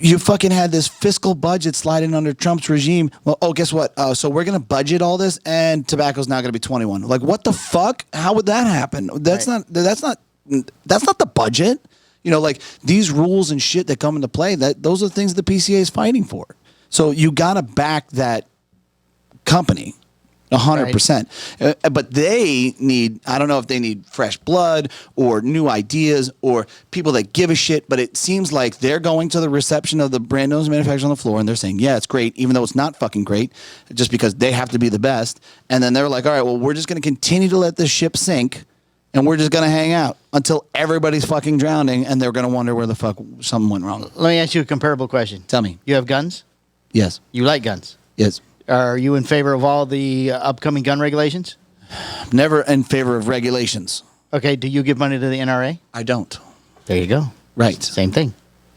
you fucking had this fiscal budget sliding under Trump's regime. Well, guess what? So we're going to budget all this, and tobacco's now going to be 21. Like, what the fuck? How would that happen? That's not the budget. Like these rules and shit that come into play. Those are the things the PCA is fighting for. So you got to back that company. 100%. But they need, I don't know if they need fresh blood or new ideas or people that give a shit, but it seems like they're going to the reception of the brand owners and manufacturers on the floor and they're saying, yeah, it's great, even though it's not fucking great, just because they have to be the best. And then they're like, all right, well, we're just going to continue to let this ship sink and we're just going to hang out until everybody's fucking drowning and they're going to wonder where the fuck something went wrong. Let me ask you a comparable question. Tell me. You have guns? Yes. You like guns? Yes. Are you in favor of all the upcoming gun regulations? Never in favor of regulations. Okay, do you give money to the NRA? I don't. There you go. Right. Same thing.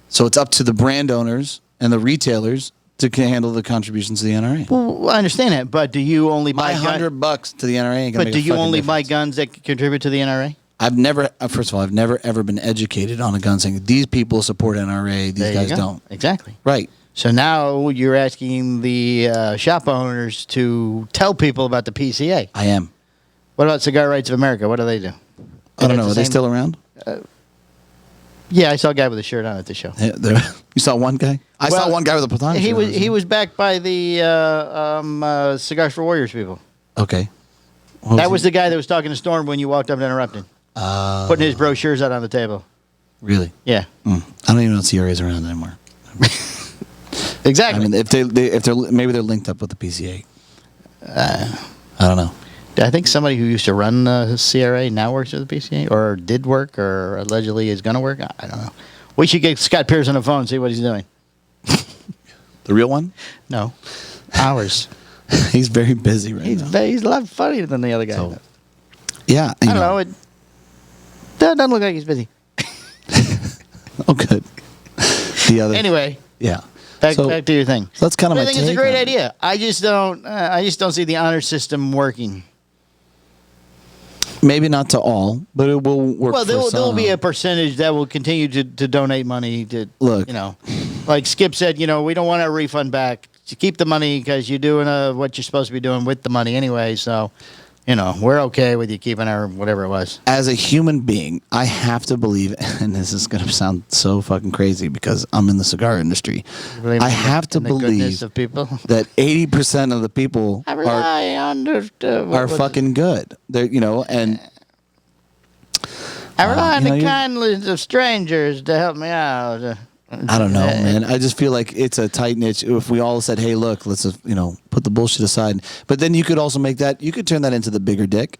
So it's up to the brand owners and the retailers to handle the contributions to the NRA. Well, I understand that, but do you only buy $100 to the NRA ain't gonna But make do you only difference. buy guns that contribute to the NRA? I've never, first of all, I've never ever been educated on a gun saying these people support NRA, these guys don't. Exactly. Right. So now you're asking the shop owners to tell people about the PCA. I am. What about Cigar Rights of America? What do they do? I don't know. Are they still around? Yeah, I saw a guy with a shirt on at the show. You saw one guy? I saw one guy with a Platonic He shirt. was backed by the Cigars for Warriors people. Okay. That was the guy that was talking to Storm when you walked up and interrupted. Putting his brochures out on the table. Really? Yeah. I don't even know if CRA's around anymore. Exactly. I mean, if they're maybe they're linked up with the PCA. I don't know. I think somebody who used to run the CRA now works with the PCA, or did work, or allegedly is going to work. I don't know. We should get Scott Pierce on the phone and see what he's doing. The real one? No, ours. He's very busy now. He's a lot funnier than the other guy. So, yeah, I don't know. It doesn't look like he's busy. Oh, good. The other. Anyway. Yeah. Back to your thing. So that's kind of my I think take. it's a great idea. I just don't see the honor system working. Maybe not to all, but it will work. Well, there will be a percentage that will continue to donate money to look. Like Skip said, we don't want a refund back. To keep the money because you're doing what you're supposed to be doing with the money anyway. So, we're okay with you keeping our whatever it was. As a human being, I have to believe, and this is going to sound so fucking crazy because I'm in the cigar industry. I have to believe of people? that 80% of the people are fucking good. They're, and I rely on the kindness of strangers to help me out. I don't know, man. I just feel like it's a tight niche. If we all said, "Hey, look, let's just, put the bullshit aside," but then you could also you could turn that into the bigger dick.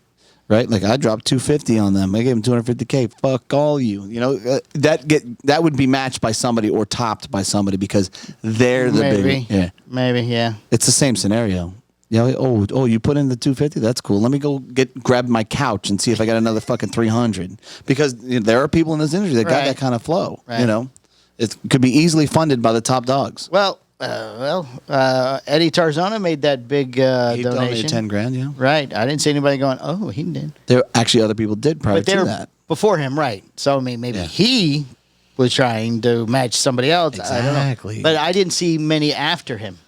right? Like I dropped 250 on them. I gave them 250K. Fuck all you. You know, that would be matched by somebody or topped by somebody because they're the big. Yeah. Maybe, yeah. It's the same scenario. Yeah. Oh, you put in the 250? That's cool. Let me go grab my couch and see if I got another fucking 300. Because there are people in this industry that got that kind of flow. Right. You know, it could be easily funded by the top dogs. Well, Eddie Tarzona made that big He donation. donated 10 grand. Yeah. Right. I didn't see anybody going, oh, he did. There actually other people did prior But they to were that. before him, right. So, I mean, maybe he was trying to match somebody else. I don't know. Exactly. But I didn't see many after him.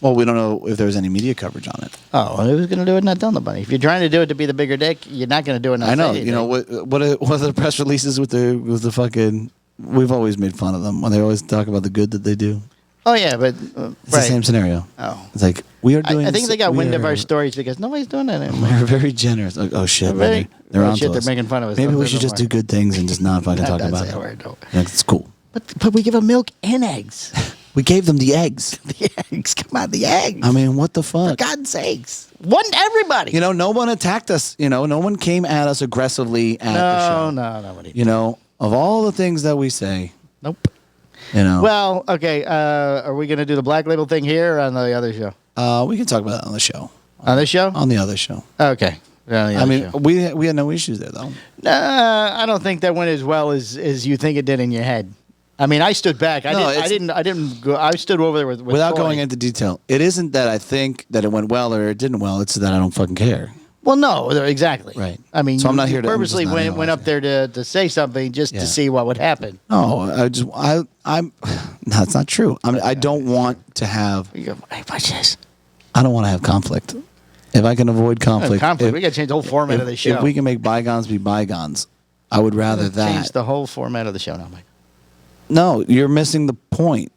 Well, we don't know if there was any media coverage on it. Oh, well, who's going to do it? Not tell nobody. If you're trying to do it to be the bigger dick, you're not going to do it. I know. You know what are the press releases with the fucking? We've always made fun of them when they always talk about the good that they do. Oh yeah, but It's the same scenario. Oh, It's like we are doing. I think they got we wind of are- our stories because nobody's doing that anymore. We're very generous. Like, oh shit, Very- they're oh, on shit, to they're us. making fun of us. Maybe Don't we do should no just more. do good things and just not fucking talk Don't about say a it. word, don't. Yeah, it's cool. But we give them milk and eggs. We gave them the eggs. The eggs, come on, the eggs. I mean, what the For fuck? God's sakes, one everybody. You know, no one attacked us. You know, no one came at us aggressively at the show. no, nobody. You know, of all the things that we say, Nope. you know, Well, okay. Are we going to do the Black Label thing here or on the other show? we can talk about that on the show. On this show? On the other show. Okay. On the I other mean, show. we had no issues there though. I don't think that went as well as you think it did in your head. I mean, I stood back. I didn't go. I stood over there with Without Corey. going into detail, it isn't that I think that it went well or it didn't well. It's that I don't fucking care. Well, no, exactly. Right. I mean, So I'm not here to- I'm purposely just not went analyzing. up there to say something just Yeah. to see what would happen. No, I'm. No, it's not true. I don't want to have. You go, hey, watch this. I don't want to have conflict. If I can avoid conflict, We got to change the whole format of the show. If we can make bygones be bygones, I would rather that. Change the whole format of the show now, Mike. No, you're missing the point.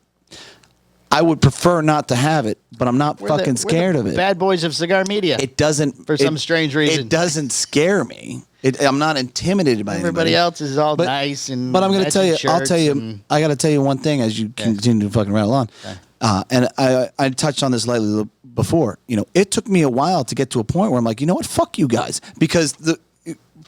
I would prefer not to have it, but I'm not We're fucking the scared of it. Bad boys of cigar media. It doesn't For some strange reason. It doesn't scare me. I'm not intimidated by Everybody anybody. else is all But- nice and. But I'm going to tell you. matching I'll tell you. shirts and- I got to tell you one thing as you continue to fucking rattle on. And I touched on this lightly before. You know, it took me a while to get to a point where I'm like, you know what? Fuck you guys, because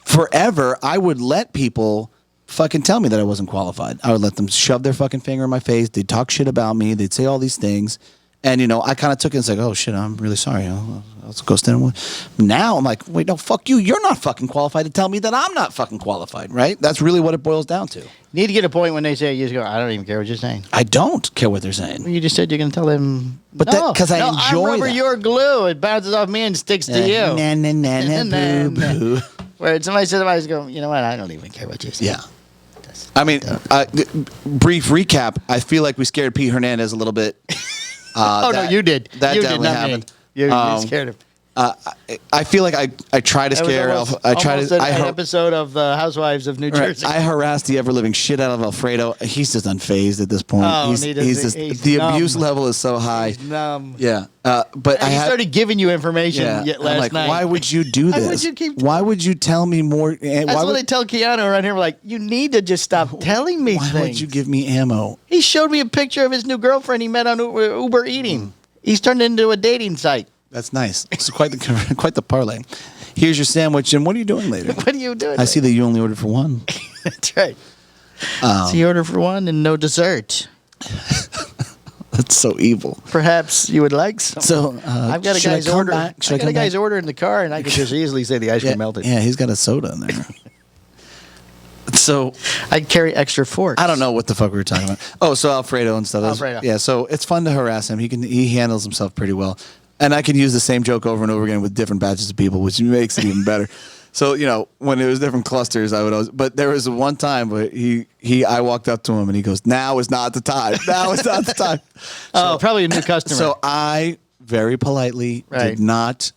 forever I would let people fucking tell me that I wasn't qualified. I would let them shove their fucking finger in my face. They'd talk shit about me. They'd say all these things. And, you know, I kind of took it and was like, oh, shit, I'm really sorry. I'll go stand. Now I'm like, wait, no, fuck you. You're not fucking qualified to tell me that I'm not fucking qualified, right? That's really what it boils down to. You need to get a point when they say, you just go, I don't even care what you're saying. I don't care what they're saying. You just said you're going to tell them. But that- 'cause I enjoy I'm rubber, that. you're glue. It bounces off me and sticks to you. Nah, nah, nah, nah, Nah, boo, nah. boo. Where somebody says, I just go, you know what? I don't even care what you're saying. Yeah. I mean, brief recap. I feel like we scared Pete Hernandez a little bit. Oh, no, you did. That You did, definitely not me. happened. You scared him. I feel like I try to That was scare almost, Alf. I try almost to. an episode of the Housewives of New Jersey. I harassed the ever living shit out of Alfredo. He's just unfazed at this point. Oh, he's, and he doesn't- he's just he's the numb. abuse level is so high. He's numb. Yeah, but I He had, started giving you information I'm last like, night. why would you do Why this? would you keep- Why would you tell me more? That's why what would, they tell Keanu around here. We're like, you need to just stop telling me why things. would you give me ammo? He showed me a picture of his new girlfriend he met on Uber Eating. He's turned it into a dating site. That's nice. It's quite the parlay. Here's your sandwich, and what are you doing later? What are you doing? I see that you only ordered for one. That's right. So you order for one and no dessert. That's so evil. Perhaps you would like some. So I've got a should I guy's come order. back? Should I I got come a guy's back? order in the car, and I could just easily say the ice cream melted. Yeah, he's got a soda in there. So I carry extra forks. I don't know what the fuck we were talking about. Oh, so Alfredo and stuff. Alfredo. Yeah, so it's fun to harass him. He handles himself pretty well, and I can use the same joke over and over again with different batches of people, which makes it even better. So you know, when it was different clusters, I would always. But there was one time where I walked up to him and he goes, "Now is not the time. Now is not the time." Oh, probably a new customer. So I very politely Right. did not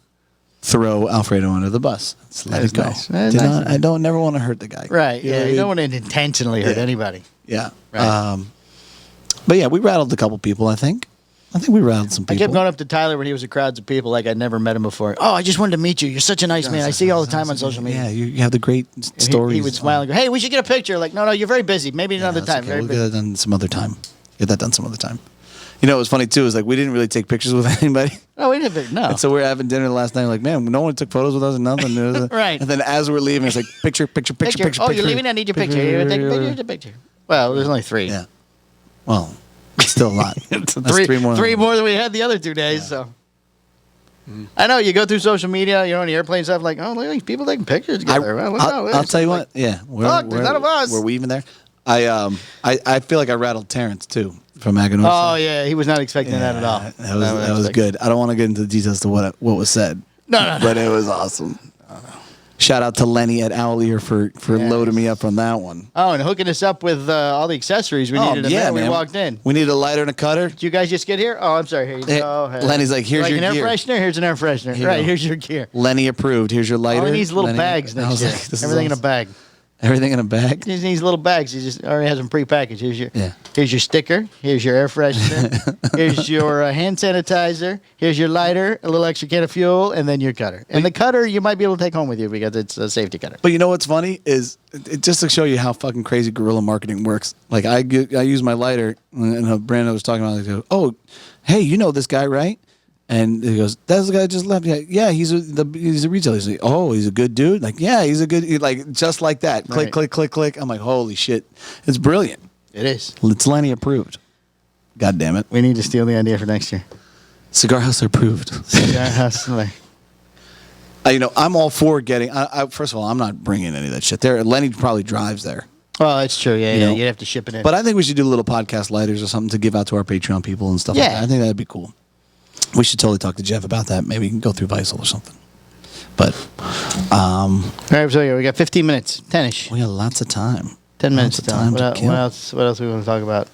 throw Alfredo under the bus. Just let That is it go. nice. That is Did nice not- of I don't never want to hurt the guy. right. You know Yeah. what I You mean? don't want to intentionally hurt Yeah. anybody. Yeah. Right. But yeah, we rattled a couple people. I think we rattled some I people. kept going up to Tyler when he was with crowds of people like I'd never met him before. Oh, I just wanted to meet you. You're such a nice man. I see you all the time on social media. Yeah, you have the great And stories. He would smile and go, "Hey, we should get a picture." Like, no, you're very busy. Maybe Yeah, another that's time. okay. Very We'll busy. get that done some other time. Get that done some other time. You know, what was funny too is like we didn't really take pictures with anybody. Oh, we didn't. No. And so we were having dinner last night. Like, man, no one took photos with us and nothing. Right. And then as we're leaving, it's like picture. Oh, you're leaving? I need your picture. You take a picture. Here's a picture. Well, there's only 3. Yeah. Well, it's still a lot. That's three more than we had the other 2 days. So. I know you go through social media, on the airplane stuff, like, oh, look at these people taking pictures together. I'll tell you what. Yeah. Look, there's none of us. Were we even there? I feel like I rattled Terrence too from Aganosa. Oh yeah, he was not expecting that at all. That was good. I don't want to get into the details to what was said. No. But it was awesome. Shout out to Lenny at Owl Ear for loading me up on that one. Oh, and hooking us up with all the accessories we needed when we walked in. We need a lighter and a cutter. Did you guys just get here? Oh, I'm sorry. Here you go. Lenny's like, here's your an air gear. freshener. Here's an air freshener. Right, here's your gear. Lenny approved. Here's your lighter. All he needs little bags next year. Like, Everything in a bag. Everything in a bag? He just needs little bags. He just already has them prepackaged. Here's your sticker. Here's your air freshener. Here's your hand sanitizer. Here's your lighter, a little extra can of fuel, and then your cutter. And the cutter you might be able to take home with you because it's a safety cutter. But you know what's funny is just to show you how fucking crazy guerrilla marketing works. Like I use my lighter, and Brandon was talking about it. Oh, hey, you know this guy, right? And he goes, that's the guy that just left. Yeah, he's a retailer. He's like, oh, he's a good dude. Like, yeah, he's a good, like, just like that. Click, click, click, click. I'm like, holy shit. It's brilliant. It is. It's Lenny approved. God damn it. We need to steal the idea for next year. Cigar Hustler approved. Cigar Hustler. I'm all for getting, first of all, I'm not bringing any of that shit there. Lenny probably drives there. Well, that's true. Yeah, you'd have to ship it in. But I think we should do little podcast lighters or something to give out to our Patreon people and stuff like that. I think that'd be cool. We should totally talk to Jeff about that. Maybe we can go through Visel or something. But, all right, so we got 15 minutes, 10-ish. We got lots of time. 10 minutes of time to kill. What else we want to talk about?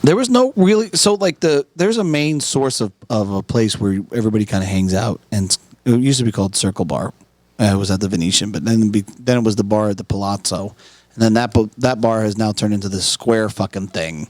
There was no really, so like there's a main source of a place where everybody kind of hangs out, and it used to be called Circle Bar. It was at the Venetian, but then it was the bar at the Palazzo, and then that bar has now turned into this square fucking thing.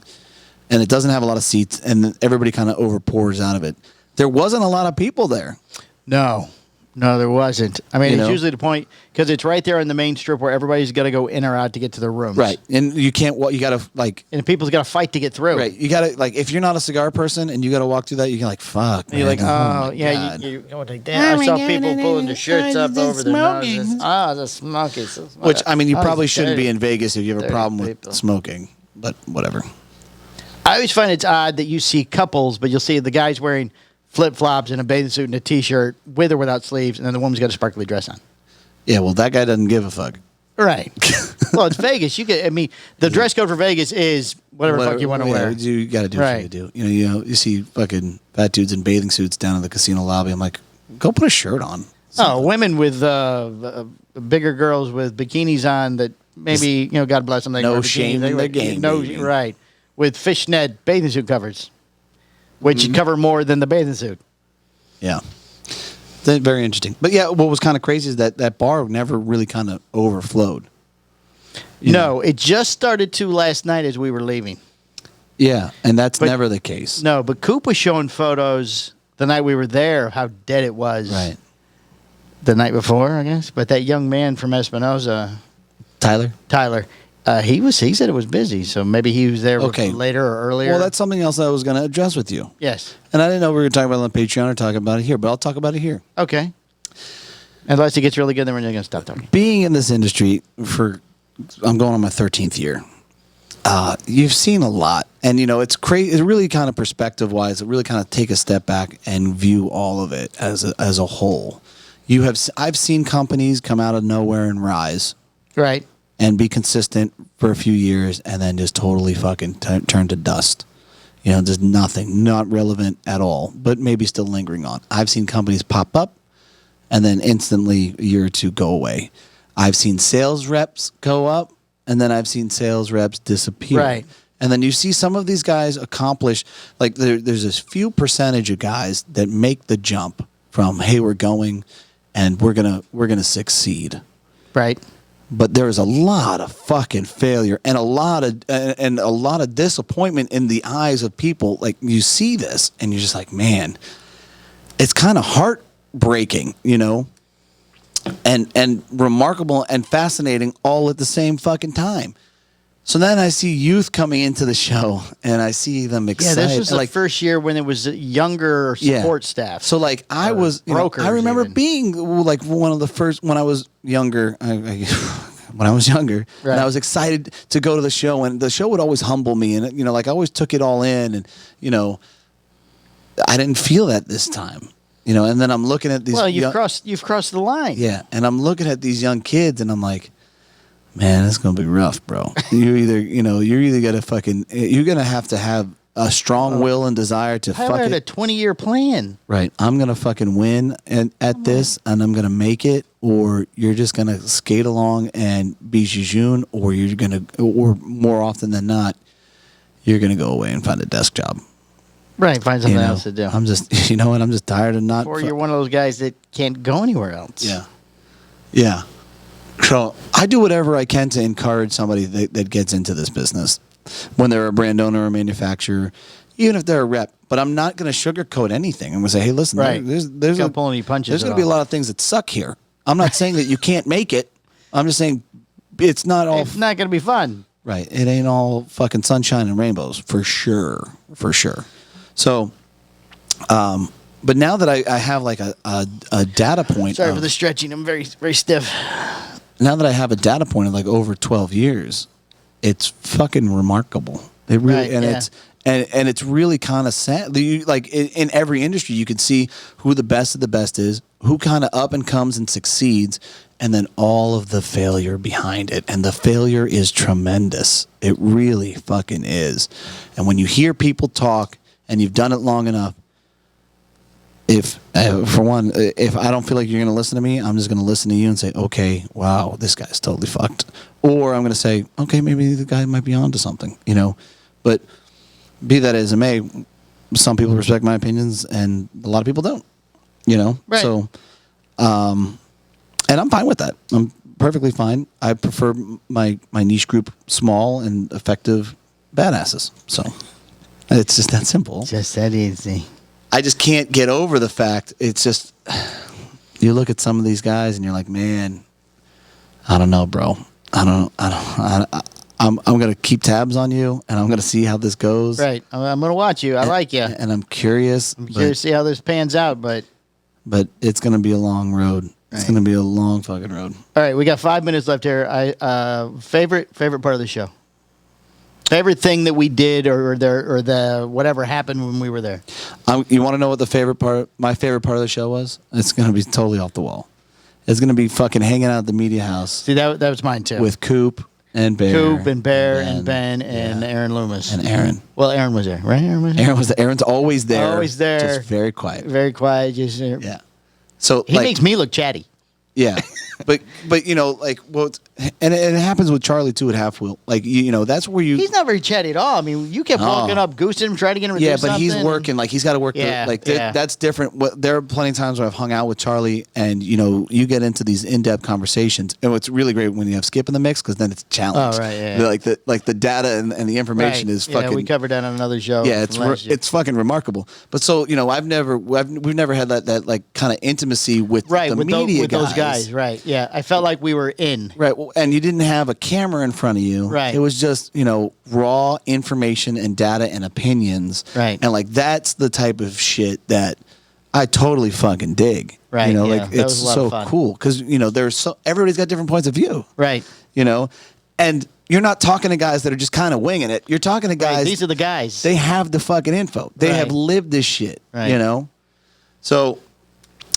And it doesn't have a lot of seats, and everybody kind of overpours out of it. There wasn't a lot of people there. No, there wasn't. I mean, it's usually the point, because it's right there on the main strip where everybody's got to go in or out to get to their rooms. Right. And you can't walk, you got to, like... And people's got to fight to get through. Right. You got to, like, if you're not a cigar person and you got to walk through that, you can, like, fuck, man. You're like, you like that. I saw people pulling their shirts up over their noses. The smoking. Which, I mean, you probably shouldn't be in Vegas if you have a problem with smoking, but whatever. I always find it's odd that you see couples, but you'll see the guy's wearing flip-flops and a bathing suit and a T-shirt with or without sleeves, and then the woman's got a sparkly dress on. Yeah, well, that guy doesn't give a fuck. Right. Well, it's Vegas. The dress code for Vegas is whatever fuck you want to wear. You got to do what you do. You see fucking fat dudes in bathing suits down in the casino lobby. I'm like, go put a shirt on. Oh, women with bigger girls with bikinis on that maybe, God bless them. They no shame in their game. Right. With fishnet bathing suit covers, which cover more than the bathing suit. Yeah. Very interesting. But yeah, what was kind of crazy is that bar never really kind of overflowed. No, it just started to last night as we were leaving. Yeah, and that's never the case. No, but Coop was showing photos the night we were there, how dead it was. Right. The night before, I guess. But that young man from Espinoza. Tyler. He said it was busy, so maybe he was there later or earlier. Well, that's something else I was going to address with you. Yes. And I didn't know we were going to talk about it on Patreon or talk about it here, but I'll talk about it here. Okay. Unless it gets really good, then we're not going to stop talking. Being in this industry I'm going on my 13th year. You've seen a lot, and it's crazy. It's really kind of perspective-wise. It really kind of take a step back and view all of it as a whole. I've seen companies come out of nowhere and rise. Right. And be consistent for a few years and then just totally fucking turn to dust. Just nothing, not relevant at all, but maybe still lingering on. I've seen companies pop up and then instantly a year or two go away. I've seen sales reps go up and then I've seen sales reps disappear. Right. And then you see some of these guys accomplish, like there's this few percentage of guys that make the jump from, hey, we're going and we're gonna succeed. Right. But there is a lot of fucking failure and a lot of disappointment in the eyes of people. Like you see this and you're just like, man, it's kind of heartbreaking, and remarkable and fascinating all at the same fucking time. So then I see youth coming into the show, and I see them Yeah, excited. this was the first year when it was younger support staff. So like I was, brokers I remember even. being like one of the first when I was younger. When I was younger, Right. and I was excited to go to the show, and the show would always humble me, and like I always took it all in, and I didn't feel that this time, And then I'm looking at these. Well, you've crossed the line. Yeah, and I'm looking at these young kids, and I'm like, man, it's gonna be rough, bro. You're either gonna have to have a strong will and desire to How fuck about a it. 20-year plan? Right, I'm gonna fucking win at this, and I'm gonna make it, or you're just gonna skate along and be jejune, or more often than not, you're gonna go away and find a desk job. Right, find something else to do. I'm just, I'm just tired of not. Or you're one of those guys that can't go anywhere else. Yeah. So I do whatever I can to encourage somebody that gets into this business, when they're a brand owner or manufacturer, even if they're a rep. But I'm not going to sugarcoat anything. I'm going to say, hey, listen, Right. there's Don't pull any punches There's at going to be a all. lot of things that suck here. I'm not saying that you can't make it. I'm just saying it's not all It's not going to be fun. right. It ain't all fucking sunshine and rainbows for sure. So, but now that I have like a data point. Sorry for the stretching. I'm very, very stiff. Now that I have a data point of like over 12 years, it's fucking remarkable. It really, Right, and yeah. it's really kind of sad. Like in every industry, you can see who the best of the best is, who kind of up and comes and succeeds, and then all of the failure behind it. And the failure is tremendous. It really fucking is. And when you hear people talk and you've done it long enough, if I don't feel like you're going to listen to me, I'm just going to listen to you and say, okay, wow, this guy's totally fucked. Or I'm going to say, okay, maybe the guy might be onto something, But be that as it may, some people respect my opinions and a lot of people don't, Right. So, and I'm fine with that. I'm perfectly fine. I prefer my niche group small and effective badasses. So it's just that simple. Just that easy. I just can't get over the fact. It's just, you look at some of these guys and you're like, man, I don't know, bro. I'm going to keep tabs on you, and I'm going to see how this goes. Right. I'm going to watch you. I like you. And I'm curious. I'm curious to see how this pans out, but... But it's going to be a long road. It's Right. going to be a long fucking road. All right, we got 5 minutes left here. Favorite part of the show? Favorite thing that we did, or the whatever happened when we were there. You want to know what my favorite part of the show was? It's going to be totally off the wall. It's going to be fucking hanging out at the media house See, that was mine too. with Coop and Bear. Coop and Bear and Ben and yeah. Aaron Loomis. And Aaron. Well, Aaron was there, right? Aaron's always there. Always there. Just very quiet. Very quiet. Just Yeah. So He makes me look chatty. Yeah, but like and it happens with Charlie too at Half Wheel. Like that's where you. He's not very chatty at all. I mean, you kept walking up, goosing him, trying to get him to Yeah, do but he's something. working. Like he's got to work. Yeah, yeah. That's different. There are plenty of times where I've hung out with Charlie, and you get into these in-depth conversations, and it's really great when you have Skip in the mix because then it's a challenge. Oh, right, yeah. Like the data and the information Right. is fucking. Yeah, we covered that on another show. Yeah, from last year. it's fucking remarkable. But so we've never had that like kind of intimacy with right the with, media with those guys. Right. Yeah, I felt like we were in. Right, well, and you didn't have a camera in front of you. Right. It was just raw information and data and opinions. Right. And like that's the type of shit that I totally fucking dig. Right, yeah, like that it's was a lot so of fun. cool because everybody's got different points of view. Right. And you're not talking to guys that are just kind of winging it. You're talking to guys. Right. These are the guys. They have the fucking info. They have Right. lived this shit. Right. So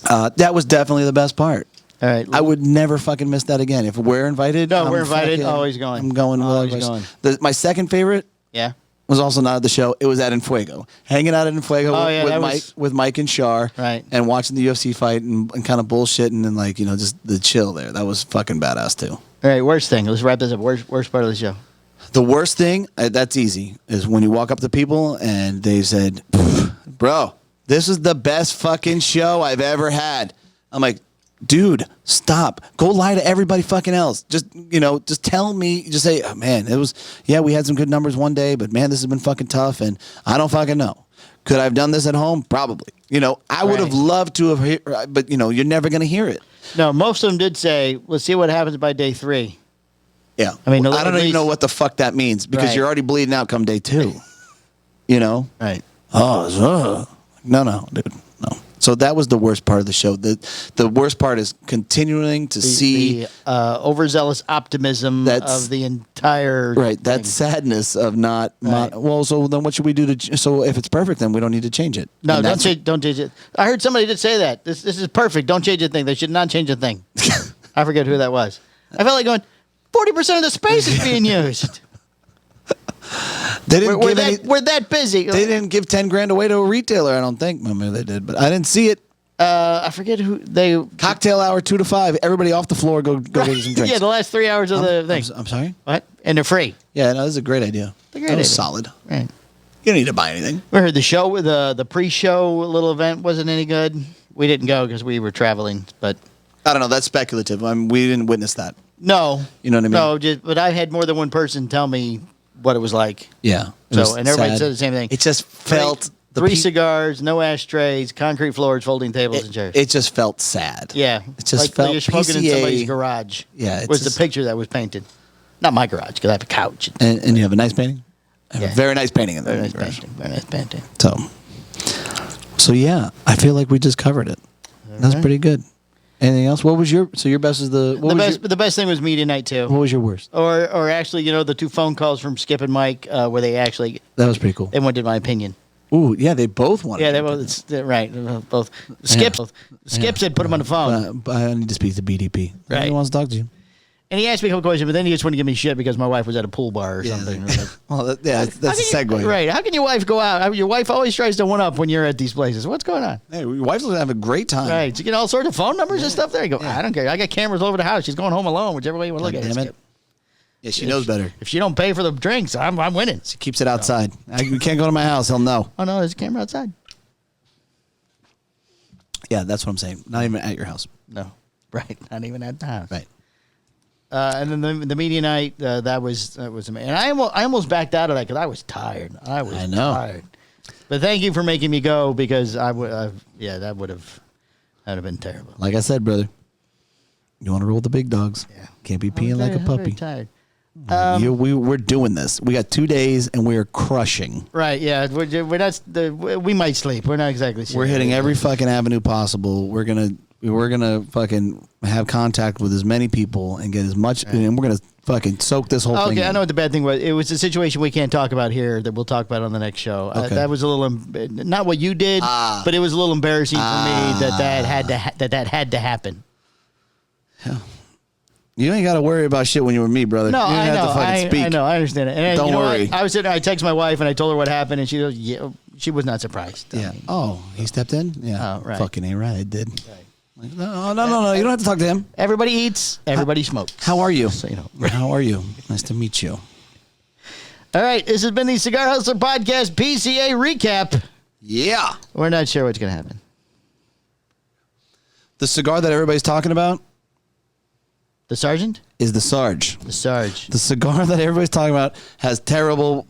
that was definitely the best part. All right. I would never fucking miss that again. If we're invited, No, I'm we're invited. fucking- Always going. I'm going. Always Always going. My second favorite Yeah. was also not at the show. It was at Enfuego, hanging out at Enfuego Oh, yeah, that with was- with Mike and Shar, Right. and watching the UFC fight and kind of bullshitting and like just the chill there. That was fucking badass too. All right. Worst thing. Let's wrap this up. Worst part of the show. The worst thing that's easy is when you walk up to people and they said, "Bro, this is the best fucking show I've ever had." I'm like, dude, stop. Go lie to everybody fucking else. Just tell me, just say, oh, man, we had some good numbers one day, but man, this has been fucking tough and I don't fucking know. Could I have done this at home? Probably. I would have Right. loved to have, but you're never going to hear it. No, most of them did say, "Let's see what happens by day 3." Yeah. I mean, I at don't even least- know what the fuck that means because Right. you're already bleeding out come day 2. You know? Right. No, dude. No. So that was the worst part of the show. The worst part is continuing to see the overzealous optimism That's- of the entire right that thing. sadness of not. Right. Well, so then what should we do to? So if it's perfect, then we don't need to change it. No, And don't that's- change. Don't change it. I heard somebody did say that. This is perfect. Don't change a thing. They should not change a thing. I forget who that was. I felt like going. 40% of the space is being used. They didn't give any. We're that busy. They didn't give 10 grand away to a retailer. I don't think. Well, maybe they did, but I didn't see it. I forget who they. Cocktail hour 2 to 5. Everybody off the floor. Go get some drinks. Yeah, the last 3 hours of the thing. I'm sorry. What? And they're free. Yeah, no, this is a great idea. a great That was idea. solid. Right. You don't need to buy anything. We heard the show with the pre-show little event wasn't any good. We didn't go because we were traveling, but I don't know. That's speculative. I mean, we didn't witness that. no, You know what I mean? No, but I had more than one person tell me what it was like. Yeah. It So was and everybody sad. said the same thing. It just felt three cigars, no ashtrays, concrete floors, folding tables and chairs. It just felt sad. Yeah, It just like felt you're smoking in PCA. somebody's garage. Yeah, it was just- the picture that was painted. Not my garage because I have a couch. And you have a nice painting. I have Yeah. a very nice painting in there. Very nice painting. Very nice painting. So yeah, I feel like we just covered it. That's pretty good. Anything else? What was your? So your best is the. What The was best, the best thing was media night too. What was your worst? Or actually, the 2 phone calls from Skip and Mike where they actually That was pretty cool. they wanted my opinion. Ooh, yeah, they both wanted. Yeah, they to. both right. Both Skip said put him on the phone, But I need to speak to BDP. Right. He wants to talk to you. and he asked me a couple questions, but then he just wanted to give me shit because my wife was at a pool bar or something. Well, that's a segue. Right? How can your wife go out? Your wife always tries to one up when you're at these places. What's going on? Hey, your wife's gonna have a great time. Right? You get all sorts of phone numbers and stuff there. You go. I don't care. I got cameras all over the house. She's going home alone, whichever way you want to look at it. Damn it. Yeah, she knows better. If she don't pay for the drinks, I'm winning. She keeps it outside. You can't go to my house. He'll know. Oh no, there's a camera outside. Yeah, that's what I'm saying. Not even at your house. No, right? Not even at the house. Right. And then the media night that was amazing. And I almost backed out of that because I was tired. I know. Tired. But thank you for making me go because that would have been terrible. Like I said, brother, you want to roll with the big dogs. Yeah. Can't be peeing like a I'm very puppy. tired. We're doing this. We got 2 days and we are crushing. Right? Yeah. We're not. We might sleep. We're not exactly. We're hitting every fucking avenue possible. We're gonna fucking have contact with as many people and get as much, and we're gonna fucking soak this whole thing. Okay, I in. know what the bad thing was. It was a situation we can't talk about here that we'll talk about on the next show. Okay. That was a little not what you did, but it was a little embarrassing for me that had to happen. You ain't got to worry about shit when you're with me, brother. No, you don't I have know. to fucking speak. I know. I understand it. And Don't you know worry. What? I was sitting. I texted my wife and I told her what happened, and she goes, "Yeah." She was not surprised. Yeah. Oh, he stepped in. Yeah. Oh, right. Fucking ain't right. I did. Like, no. You don't have to talk to him. Everybody eats. Everybody smokes. How are you? So, How are you? Nice to meet you. All right. This has been the Cigar Hustler Podcast PCA recap. Yeah. We're not sure what's going to happen. The cigar that everybody's talking about The Sergeant? is the Sarge. The Sarge. The cigar that everybody's talking about has terrible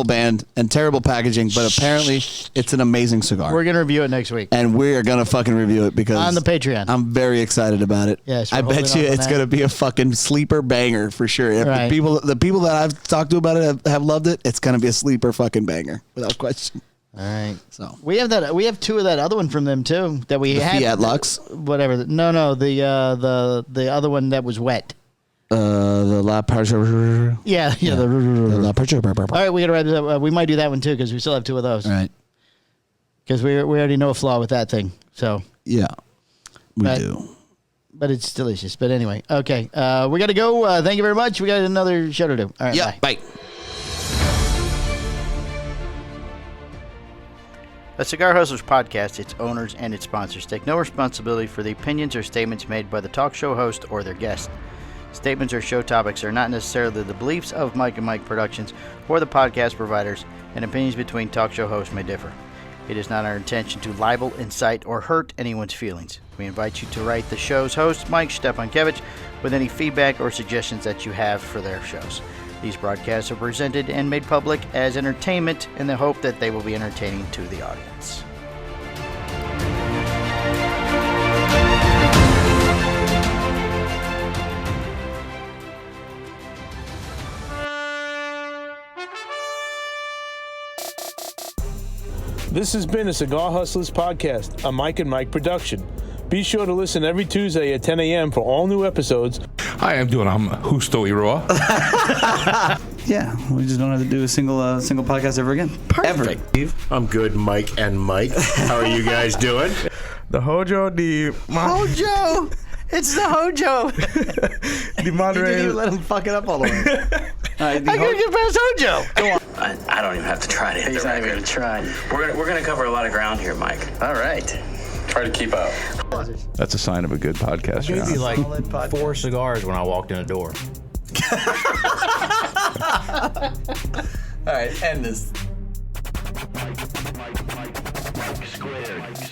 band and terrible packaging, but apparently it's an amazing cigar. We're going to review it next week. And we are going to fucking review it because On the Patreon. I'm very excited about it. Yes, we're I bet holding you off on it's that. going to be a fucking sleeper banger for sure. If Right. the people that I've talked to about it have loved it, it's going to be a sleeper fucking banger without question. All right. So We have that. We have 2 of that other one from them too that we the had. Fiat Lux, Whatever. No. The other one that was wet. the La Parcher, Yeah. the All La Parcher. right. We got to wrap this up. We might do that one too because we still have 2 of those. All right. Because we already know a flaw with that thing. So. Yeah, we Right. do. But it's delicious. But anyway, okay. We got to go. Thank you very much. We got another show to do. All right. Yeah. Bye. Bye. The Cigar Hustlers podcast, its owners, and its sponsors take no responsibility for the opinions or statements made by the talk show host or their guests. Statements or show topics are not necessarily the beliefs of Mike and Mike Productions or the podcast providers, and opinions between talk show hosts may differ. It is not our intention to libel, incite, or hurt anyone's feelings. We invite you to write the show's host, Mike Stepankevich, with any feedback or suggestions that you have for their shows. These broadcasts are presented and made public as entertainment in the hope that they will be entertaining to the audience. This has been a Cigar Hustlers podcast, a Mike and Mike production. Be sure to listen every Tuesday at 10 a.m. for all new episodes. Hi, I'm Justo Iroa. Yeah, we just don't have to do a single podcast ever again. Perfect. I'm good, Mike and Mike. How are you guys doing? The Hojo, Hojo! It's the Hojo! the moderator. You didn't even let him fuck it up all the way. I gotta get past Hojo! Go on. I don't even have to try to hit the record. He's not even try. We're gonna cover a lot of ground here, Mike. All right. Try to keep up. That's a sign of a good podcast. Maybe like 4 cigars when I walked in the door. All right, end this. Mike Squared.